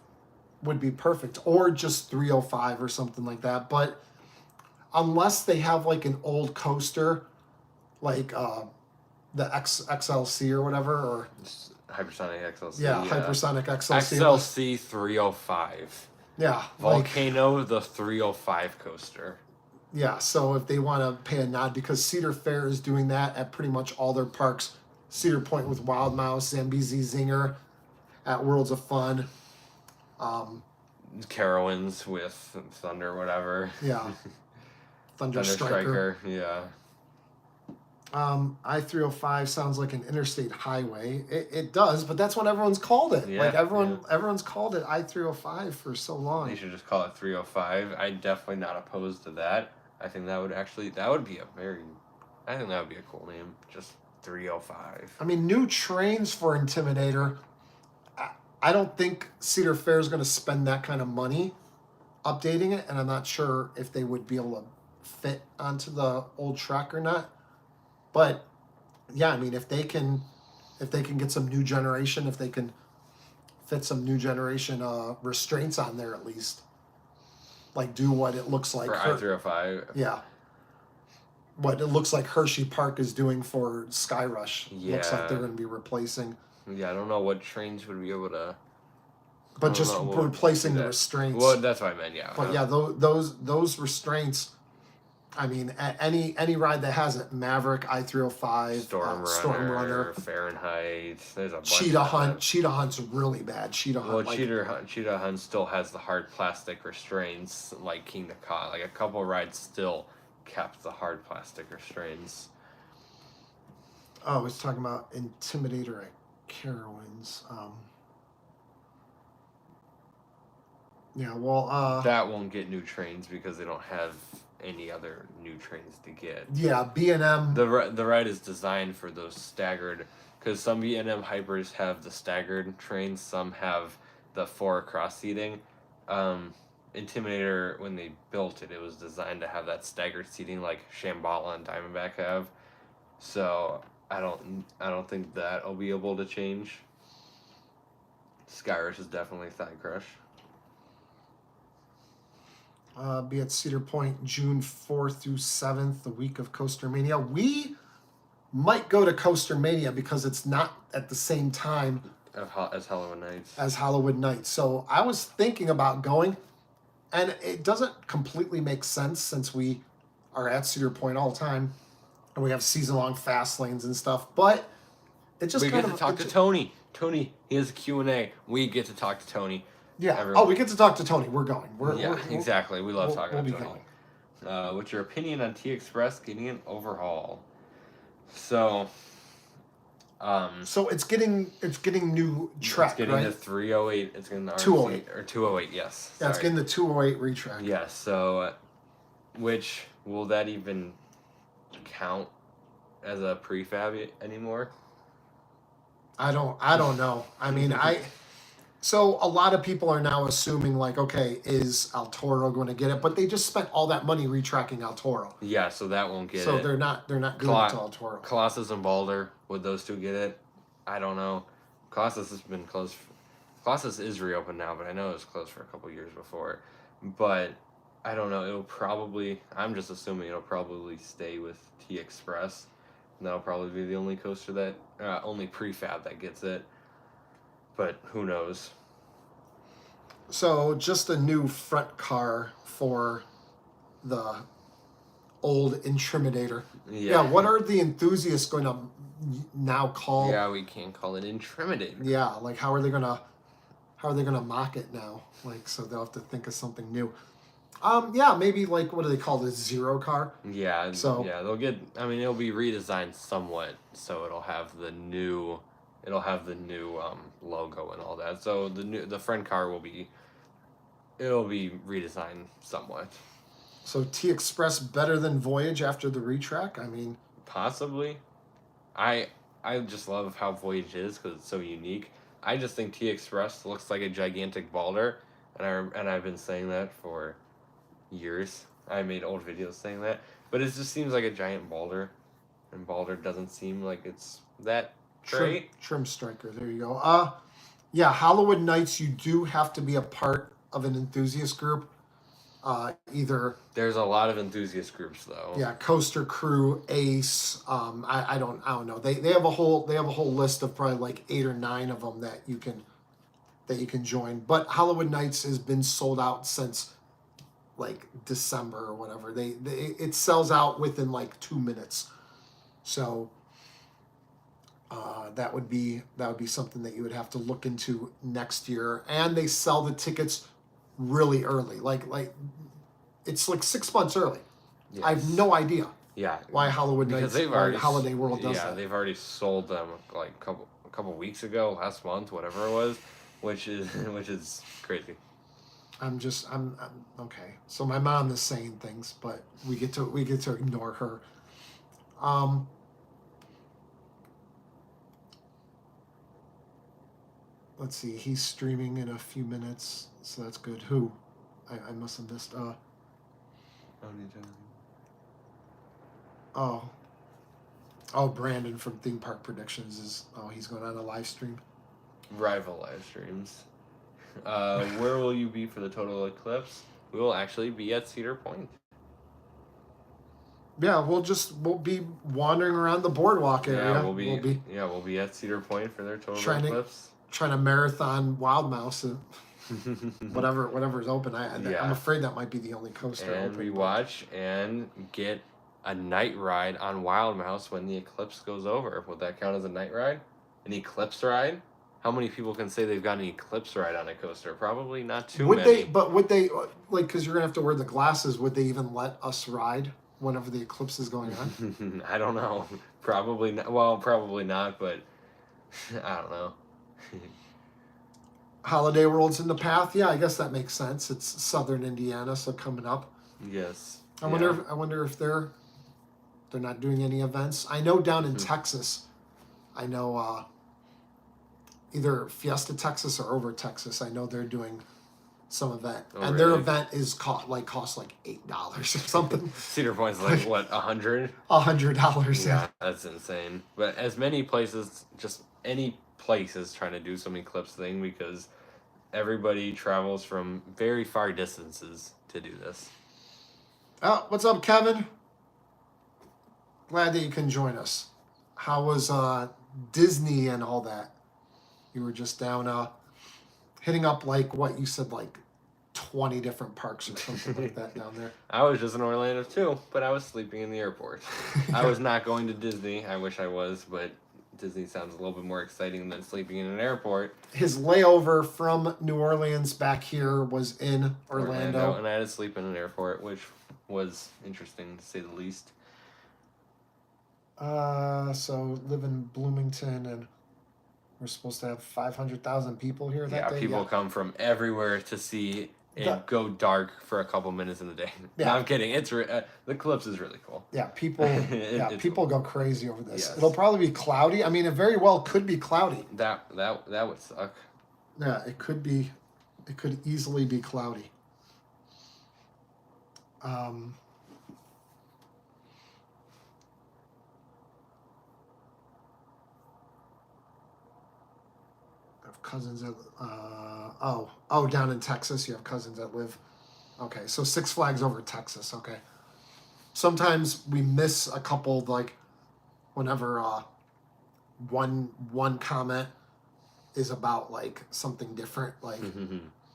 would be perfect, or just 305 or something like that. But unless they have like an old coaster, like the XLC or whatever, or Hypersonic XLC. Yeah, Hypersonic XLC. XLC 305. Yeah. Volcano, the 305 coaster. Yeah, so if they want to pay a nod, because Cedar Fair is doing that at pretty much all their parks. Cedar Point with Wild Mouse, Zambezi Zinger at Worlds of Fun. Carowinds with Thunder, whatever. Yeah. Thunder Striker. Yeah. I-305 sounds like an interstate highway. It does, but that's what everyone's called it. Yeah, everyone's called it I-305 for so long. They should just call it 305. I'm definitely not opposed to that. I think that would be I think that would be a cool name. Just 305. I mean, new trains for Intimidator. I don't think Cedar Fair is going to spend that kind of money updating it, and I'm not sure if they would be able to fit onto the old track or not. But yeah, I mean, if they can get some new generation, if they can fit some new generation restraints on there at least, like do what it looks like for I-305. Yeah, what it looks like Hershey Park is doing for Skyrush. Yeah, looks like they're going to be replacing. Yeah, I don't know what trains would be able to. But just replacing the restraints. Well, that's what I meant. Yeah. But yeah, those restraints. I mean, any ride that has it, Maverick, I-305, Storm Runner, Fahrenheit. There's a bunch. Cheetah Hunt. Cheetah Hunt's really bad. Cheetah Hunt. Well, Cheetah Hunt still has the hard plastic restraints, like Kingda Ka. Like a couple rides still kept the hard plastic restraints. Oh, I was talking about Intimidator at Carowinds. Yeah, well, that won't get new trains because they don't have any other new trains to get. Yeah, B&M. The ride is designed for those staggered, because some B&M hypers have the staggered trains, some have the 4 across seating. Intimidator, when they built it, it was designed to have that staggered seating like Shambhala and Diamondback have. So I don't think that'll be able to change. Skyrush is definitely Thigh Crush. Be at Cedar Point June 4th through 7th, the week of Coaster Mania. We might go to Coaster Mania because it's not at the same time as Halloween Nights. As Halloween Nights. So I was thinking about going, and it doesn't completely make sense since we are at Cedar Point all the time, and we have season-long fast lanes and stuff. But it just we get to talk to Tony. Tony, he has a Q&A. We get to talk to Tony. Yeah. Everyone. Oh, we get to talk to Tony. We're going. Exactly. We love talking to Tony. What's your opinion on T-Express getting an overhaul? So it's getting new track. It's getting right? the 308. It's getting the 208 or 208. Yes. Yeah, it's getting the 208 retrack. Yes. So, which will that even count as a prefab anymore? I don't know. I mean, So a lot of people are now assuming like, okay, is El Toro going to get it? But they just spent all that money retracking El Toro. Yeah, so that won't get it. So they're not doing it to El Toro. Colossus and Boulder, would those two get it? I don't know. Colossus has been closed. Colossus is reopened now, but I know it was closed for a couple years before. But I don't know. It'll probably. I'm just assuming it'll probably stay with T Express. And that'll probably be the only coaster that only prefab that gets it. But who knows? So just a new front car for the old Intimidator. Yeah. What are the enthusiasts going to now call? Yeah, we can't call it Intimidator. Yeah, like how are they gonna mock it now? Like, so they'll have to think of something new. Yeah, maybe like what do they call this, Zero car? Yeah. So yeah, they'll get. I mean, it'll be redesigned somewhat, so it'll have the new logo and all that. So the friend car will be. It'll be redesigned somewhat. So T Express better than Voyage after the retrack? I mean, possibly. I just love how Voyage is because it's so unique. I just think T Express looks like a gigantic Balder, and I've been saying that for years. I made old videos saying that, but it just seems like a giant Balder, and Balder doesn't seem like it's that great. Trim striker. There you go. Yeah, Hollywood Nights. You do have to be a part of an enthusiast group. Either there's a lot of enthusiast groups though. Yeah, Coaster Crew, Ace. I don't know. They have a whole list of probably like 8 or 9 of them that you can join. But Hollywood Nights has been sold out since like December or whatever. It sells out within like 2 minutes. So that would be something that you would have to look into next year. And they sell the tickets really early, like it's like 6 months early. Yes. I have no idea. Yeah, why Hollywood Nights or Holiday World does that. Yeah, they've already sold them like a couple weeks ago, last month, whatever it was, which is crazy. I'm okay. So my mom is saying things, but we get to ignore her. Let's see. He's streaming in a few minutes, so that's good. Who? I must have missed. Oh, Brandon from Theme Park Predictions is. Oh, he's going on a live stream. Rival live streams. Where will you be for the total eclipse? We will actually be at Cedar Point. Yeah, we'll be wandering around the boardwalk area. Yeah, we'll be at Cedar Point for their total eclipse. Trying to marathon Wild Mouse, whatever's open. I'm afraid that might be the only coaster and open. We watch and get a night ride on Wild Mouse when the eclipse goes over. Would that count as a night ride? An eclipse ride? How many people can say they've got an eclipse ride on a coaster? Probably not too many. Would they, like, because you're going to have to wear the glasses, would they even let us ride whenever the eclipse is going on? I don't know. Probably not. Well, probably not, but I don't know. Holiday World's in the path. Yeah, I guess that makes sense. It's southern Indiana, so coming up. Yes. I wonder if they're not doing any events. I know down in Texas, I know either Fiesta Texas or Over Texas. I know they're doing some event, and their event is cost like $8 or something. Cedar Point's like what, $100? $100. Yeah, that's insane. But as many places, just any place is trying to do some eclipse thing because everybody travels from very far distances to do this. Oh, what's up, Kevin? Glad that you can join us. How was Disney and all that? You were just down hitting up like what you said, like 20 different parks or something like that down there. I was just in Orlando too, but I was sleeping in the airport. I was not going to Disney. I wish I was, but Disney sounds a little bit more exciting than sleeping in an airport. His layover from New Orleans back here was in Orlando. And I had to sleep in an airport, which was interesting to say the least. So live in Bloomington, and we're supposed to have 500,000 people here that day. People come from everywhere to see it go dark for a couple minutes in the day. Yeah. No, I'm kidding. It's the eclipse is really cool. Yeah, people. People go crazy over this. Yes. It'll probably be cloudy. I mean, it very well could be cloudy. That would suck. Yeah, it could be. It could easily be cloudy. Cousins that down in Texas you have cousins that live. Okay, so Six Flags over Texas. Okay, sometimes we miss a couple, like whenever one comment is about like something different, like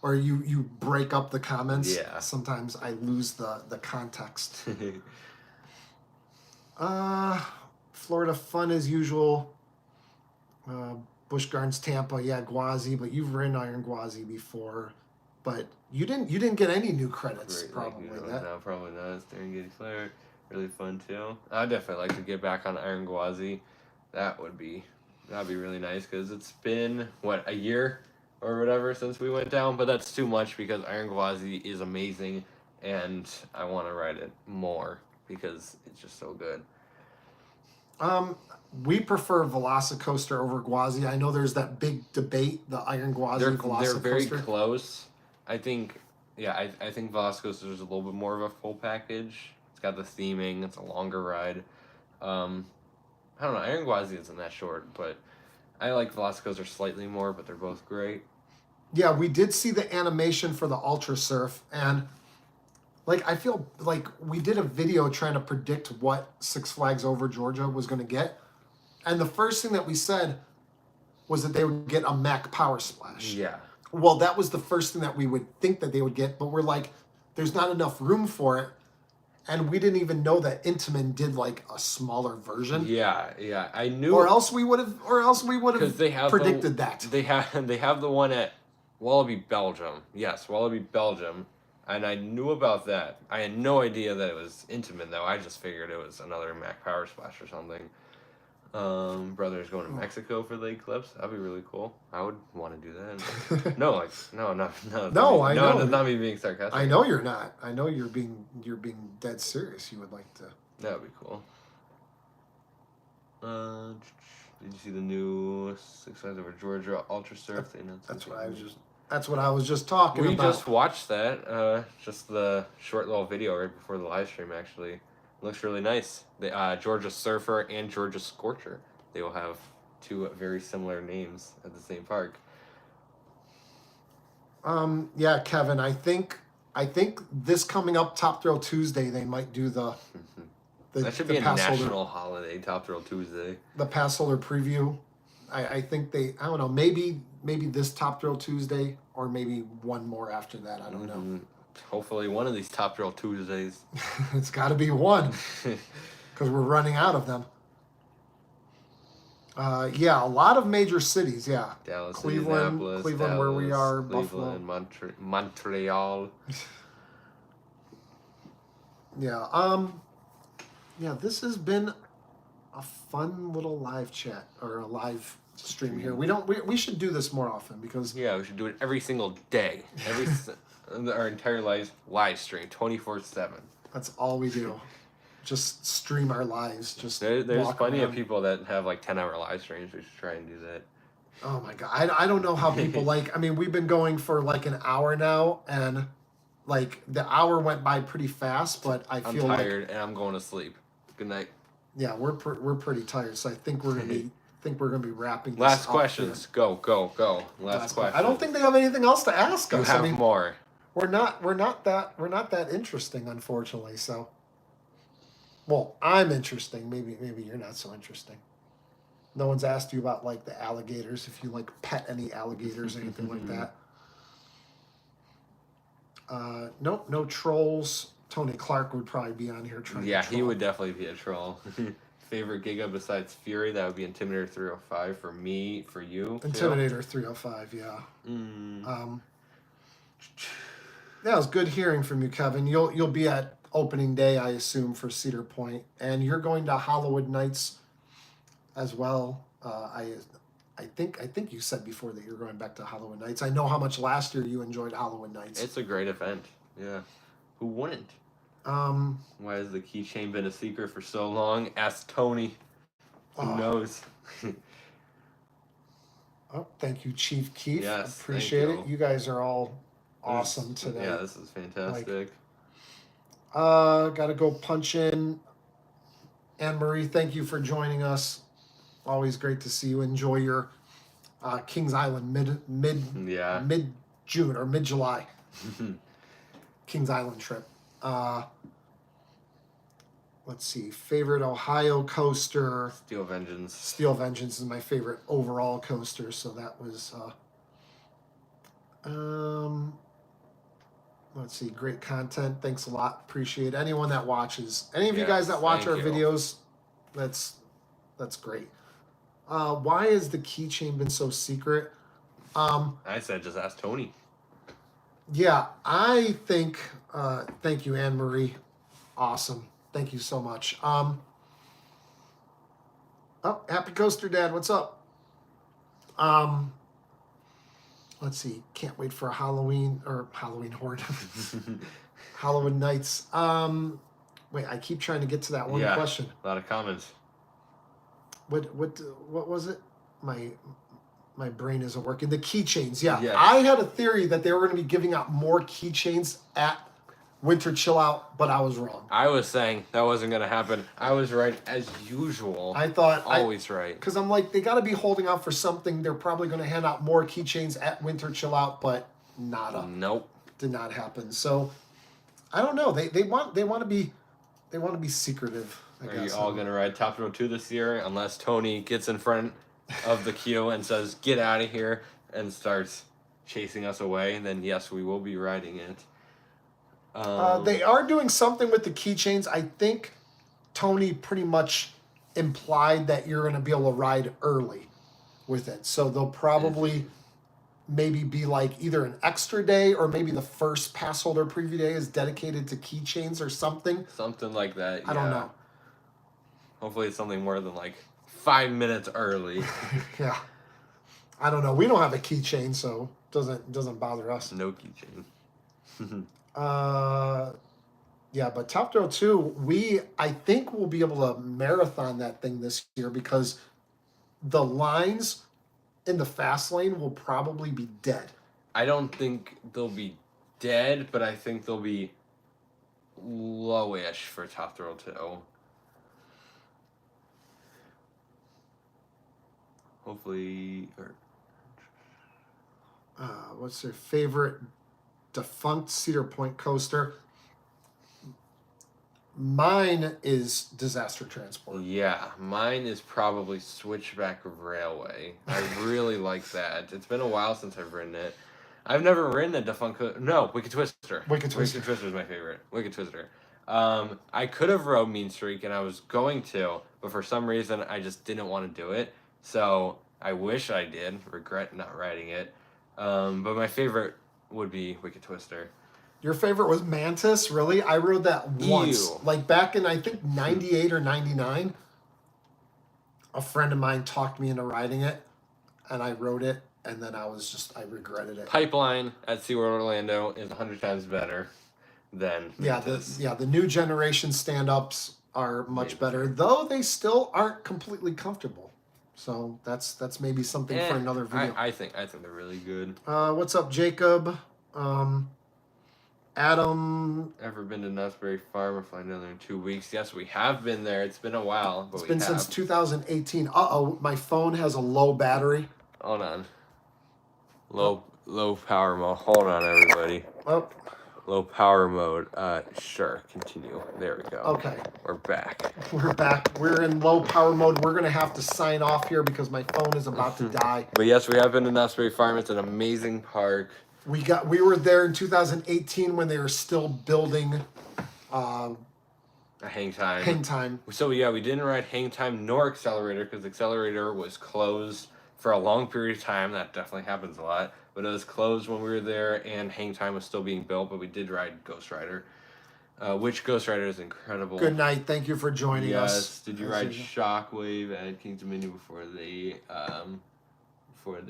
or you break up the comments. Yeah. Sometimes I lose the context. Florida fun as usual. Busch Gardens Tampa, yeah, Gwazi, but you've ridden Iron Gwazi before, but you didn't get any new credits. Great Probably Lake, that. no, probably not. Serengeti Flare, really fun too. I'd definitely like to get back on Iron Gwazi. That'd be really nice because it's been a year or whatever since we went down, but that's too much because Iron Gwazi is amazing and I want to ride it more because it's just so good. We prefer Velocicoaster over Gwazi. I know there's that big debate, the Iron Gwazi Velocicoaster. They're very close. I think, yeah, I think Velocicoaster is a little bit more of a full package. It's got the theming. It's a longer ride. I don't know. Iron Gwazi isn't that short, but I like Velocicoaster slightly more, but they're both great. Yeah, we did see the animation for the Ultra Surf, and like I feel like we did a video trying to predict what Six Flags Over Georgia was going to get, and the first thing that we said was that they would get a Mack Power Splash. Yeah. Well, that was the first thing that we would think that they would get, but we're like, there's not enough room for it, and we didn't even know that Intamin did like a smaller version. Yeah, I knew. Or else we would have predicted that. They have the one at Wallaby, Belgium. Yes, Wallaby, Belgium. And I knew about that. I had no idea that it was Intamin, though. I just figured it was another Mack Power Splash or something. Brother's going to Mexico for the eclipse. That'd be really cool. I would want to do that. No, I know. That's not me being sarcastic. I know you're not. I know you're being dead serious. You would like to. That would be cool. Did you see the new Six Flags Over Georgia Ultra Surf? That's what I was just talking about. We just watched that. Just the short little video right before the live stream. Actually, looks really nice. The Georgia Surfer and Georgia Scorcher. They will have two very similar names at the same park. Yeah, Kevin. I think this coming up Top Thrill Tuesday, they might do the that should be a national holiday, Top Thrill Tuesday. The pass holder preview. I think I don't know, maybe this Top Thrill Tuesday or maybe one more after that. I don't know. Hopefully one of these Top Thrill Tuesdays. It's got to be one because we're running out of them. Yeah, a lot of major cities. Yeah, Dallas, Cleveland, Dallas, where we are, Cleveland, Buffalo, Montreal. Yeah. Yeah, this has been a fun little live chat or a live stream here. We should do this more often because we should do it every single day. Our entire live stream 24/7. That's all we do. Just stream our lives. There's plenty of people that have like 10-hour live streams. We should try and do that. Oh my god. I don't know how people we've been going for like an hour now and like the hour went by pretty fast, but I'm tired and I'm going to sleep. Good night. Yeah, we're pretty tired, so I think we're gonna be wrapping this Last up questions. Here. Go. Last question. I don't think they have anything else to ask us. You have more. We're not that interesting, unfortunately. So, well, I'm interesting. Maybe you're not so interesting. No one's asked you about like the alligators, if you like pet any alligators, anything like that. Nope, no trolls. Tony Clark would probably be on here trying. Yeah, he would definitely be a troll. Favorite Giga besides Fury, that would be Intimidator 305 for me, for you. Intimidator 305, yeah. Yeah, it was good hearing from you, Kevin. You'll be at opening day, I assume, for Cedar Point, and you're going to Hollywood Nights as well. I think you said before that you're going back to Hollywood Nights. I know how much last year you enjoyed Hollywood Nights. It's a great event. Yeah. Who wouldn't? Why has the keychain been a secret for so long? Ask Tony. Who knows? Oh, thank you, Chief Keith. Yes, appreciate it. You guys are all awesome today. Yeah, this is fantastic. Gotta go punch in. Anne Marie, thank you for joining us. Always great to see you. Enjoy your Kings Island mid June or mid July. Kings Island trip. Let's see. Favorite Ohio coaster. Steel Vengeance. Steel Vengeance is my favorite overall coaster. So that was Let's see. Great content. Thanks a lot. Appreciate anyone that watches. Any of you guys Yes, that watch our thank you. videos, that's great. Why has the keychain been so secret? I said just ask Tony. Yeah, I think. Thank you, Anne Marie. Awesome. Thank you so much. Oh, Happy Coaster Dad, what's up? Let's see. Can't wait for Halloween Horde. Halloween nights. Wait, I keep trying to get to that one question. A lot of comments. What was it? My brain isn't working. The keychains. Yeah. Yes. I had a theory that they were going to be giving out more keychains at Winter Chill Out, but I was wrong. I was saying that wasn't going to happen. I was right as usual. I thought always right. Because I'm like, they got to be holding out for something. They're probably going to hand out more keychains at Winter Chill Out, but nada. Nope. Did not happen. So I don't know. They want to be secretive. I Are guess. you all going to ride Top Thrill 2 this year unless Tony gets in front of the queue and says, "Get out of here," and starts chasing us away? Then yes, we will be riding it. They are doing something with the keychains. I think Tony pretty much implied that you're going to be able to ride early with it. So they'll probably maybe be like either an extra day or maybe the first pass holder preview day is dedicated to keychains or something. Something like that. I don't know. Hopefully it's something more than like 5 minutes early. Yeah. I don't know. We don't have a keychain, so it doesn't bother us. No keychain. Yeah, but Top Thrill 2, I think we'll be able to marathon that thing this year because the lines in the fast lane will probably be dead. I don't think they'll be dead, but I think they'll be lowish for Top Thrill 2. Hopefully, what's their favorite defunct Cedar Point coaster? Mine is Disaster Transport. Yeah, mine is probably Switchback Railway. I really like that. It's been a while since I've ridden it. I've never ridden a defunct no, Wicked Twister. Wicked Twister. Wicked Twister is my favorite. Wicked Twister. I could have rode Mean Streak, and I was going to, but for some reason I just didn't want to do it. So I wish I did. Regret not riding it. But my favorite would be Wicked Twister. Your favorite was Mantis? Really? I rode that once. Ew. Like back in, I think, 98 or 99. A friend of mine talked me into riding it, and I rode it, and then I regretted it. Pipeline at SeaWorld Orlando is 100 times better than Mantis. The new generation stand-ups are much better, though they still aren't completely comfortable. So that's maybe something for another video. I think they're really good. What's up, Jacob? Adam. Ever been to Nutsberry Farm or flying down there in 2 weeks? Yes, we have been there. It's been a while, but it's been since 2018. My phone has a low battery. Hold on. Low power mode. Hold on, everybody. Oh. Low power mode. Sure. Continue. There we go. Okay. We're back. We're back. We're in low power mode. We're gonna have to sign off here because my phone is about to die. But yes, we have been to Nutsberry Farm. It's an amazing park. We were there in 2018 when they were still building A Hang Time. Hang Time. So yeah, we didn't ride Hang Time nor Accelerator because Accelerator was closed for a long period of time. That definitely happens a lot. But it was closed when we were there, and Hang Time was still being built. But we did ride Ghost Rider, which Ghost Rider is incredible. Good night. Thank you for joining us. Yes. Did you ride Shockwave at King's Dominion before they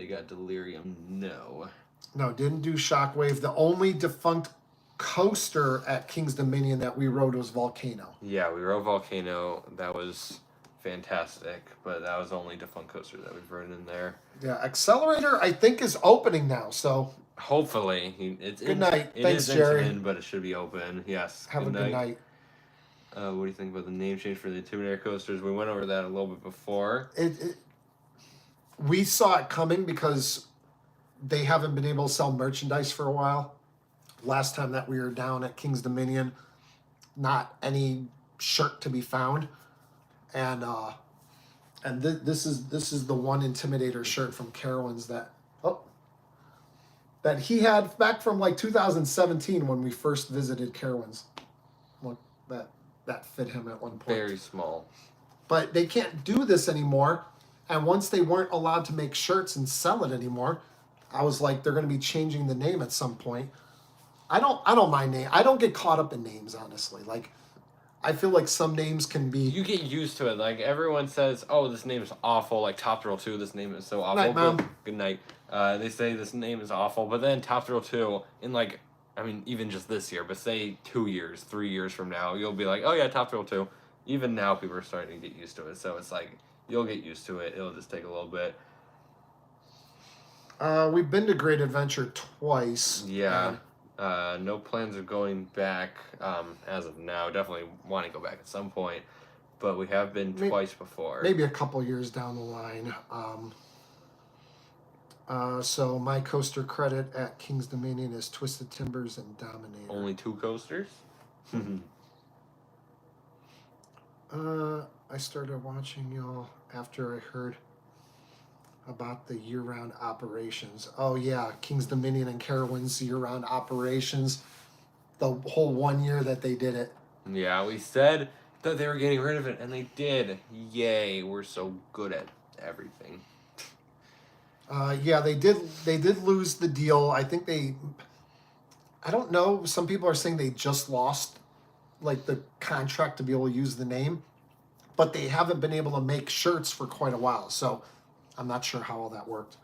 got Delirium? No. No, didn't do Shockwave. The only defunct coaster at King's Dominion that we rode was Volcano. Yeah, we rode Volcano. That was fantastic, but that was the only defunct coaster that we've ridden in there. Yeah, Accelerator I think is opening now, so hopefully good night. Thanks, is Jerry. Intamin, but it should be open. Yes. Have a good night. What do you think about the name change for the Intimidator coasters? We went over that a little bit before. We saw it coming because they haven't been able to sell merchandise for a while. Last time that we were down at King's Dominion, not any shirt to be found, and this is the one Intimidator shirt from Carowinds that that he had back from like 2017 when we first visited Carowinds. Well, that fit him at one point. Very small. But they can't do this anymore. And once they weren't allowed to make shirts and sell it anymore, I was like, they're going to be changing the name at some point. I don't mind name. I don't get caught up in names, honestly. Like, I feel like some names can be. You get used to it. Like, everyone says, oh, this name is awful. Like, Top Thrill 2, this name is so awful. Night, Mom. Good night. They say this name is awful. But then Top Thrill 2, in like, I mean, even just this year, but say 2 years, 3 years from now, you'll be like, oh yeah, Top Thrill 2. Even now, people are starting to get used to it. So it's like, you'll get used to it. It'll just take a little bit. We've been to Great Adventure twice. Yeah. No plans of going back as of now. Definitely want to go back at some point. But we have been twice before. Maybe a couple years down the line. So my coaster credit at King's Dominion is Twisted Timbers and Dominator. Only 2 coasters? I started watching y'all after I heard about the year-round operations. Oh yeah, King's Dominion and Carowinds year-round operations. The whole 1 year that they did it. Yeah, we said that they were getting rid of it, and they did. Yay, we're so good at everything. Yeah, they did lose the deal. I think I don't know. Some people are saying they just lost like the contract to be able to use the name, but they haven't been able to make shirts for quite a while. So I'm not sure how all that worked.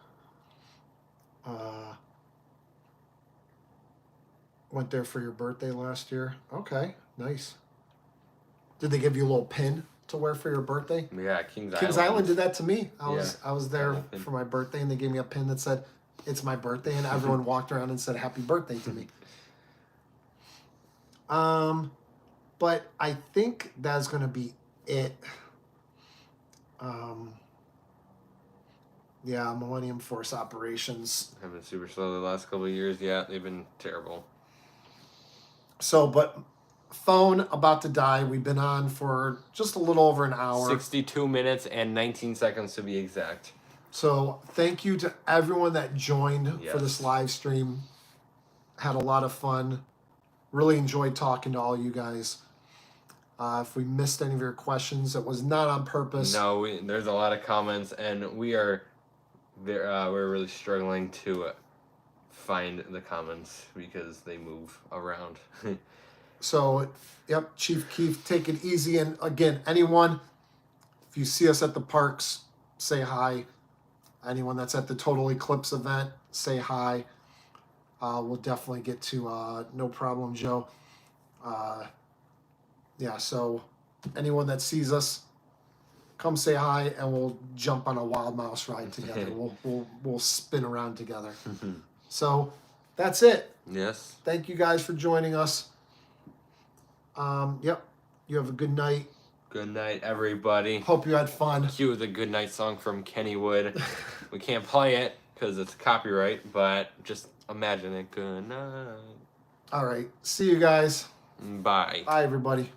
Went there for your birthday last year. Okay, nice. Did they give you a little pin to wear for your birthday? Yeah, Kings Island did that to me. I was there pin. for my birthday, and they gave me a pin that said it's my birthday, and everyone walked around and said happy birthday to me. But I think that's gonna be it. Yeah, Millennium Force operations. Have been super slow the last couple of years. Yeah, they've been terrible. So, but phone about to die. We've been on for just a little over an hour. 62 minutes and 19 seconds to be exact. So thank you to everyone that joined for this Yes. live stream. Had a lot of fun. Really enjoyed talking to all you guys. If we missed any of your questions, it was not on purpose. No, there's a lot of comments, and we're really struggling to find the comments because they move around. So, yep, Chief Keef, take it easy. And again, anyone, if you see us at the parks, say hi. Anyone that's at the Total Eclipse event, say hi. We'll definitely get to No Problem Joe. Yeah, so anyone that sees us, come say hi, and we'll jump on a Wild Mouse ride together. We'll spin around together. So that's it. Yes. Thank you guys for joining us. Yep. You have a good night. Good night, everybody. Hope you had fun. Cue the good night song from Kennywood. We can't play it because it's copyright, but just imagine it. Good night. All right. See you guys. Bye. Bye, everybody.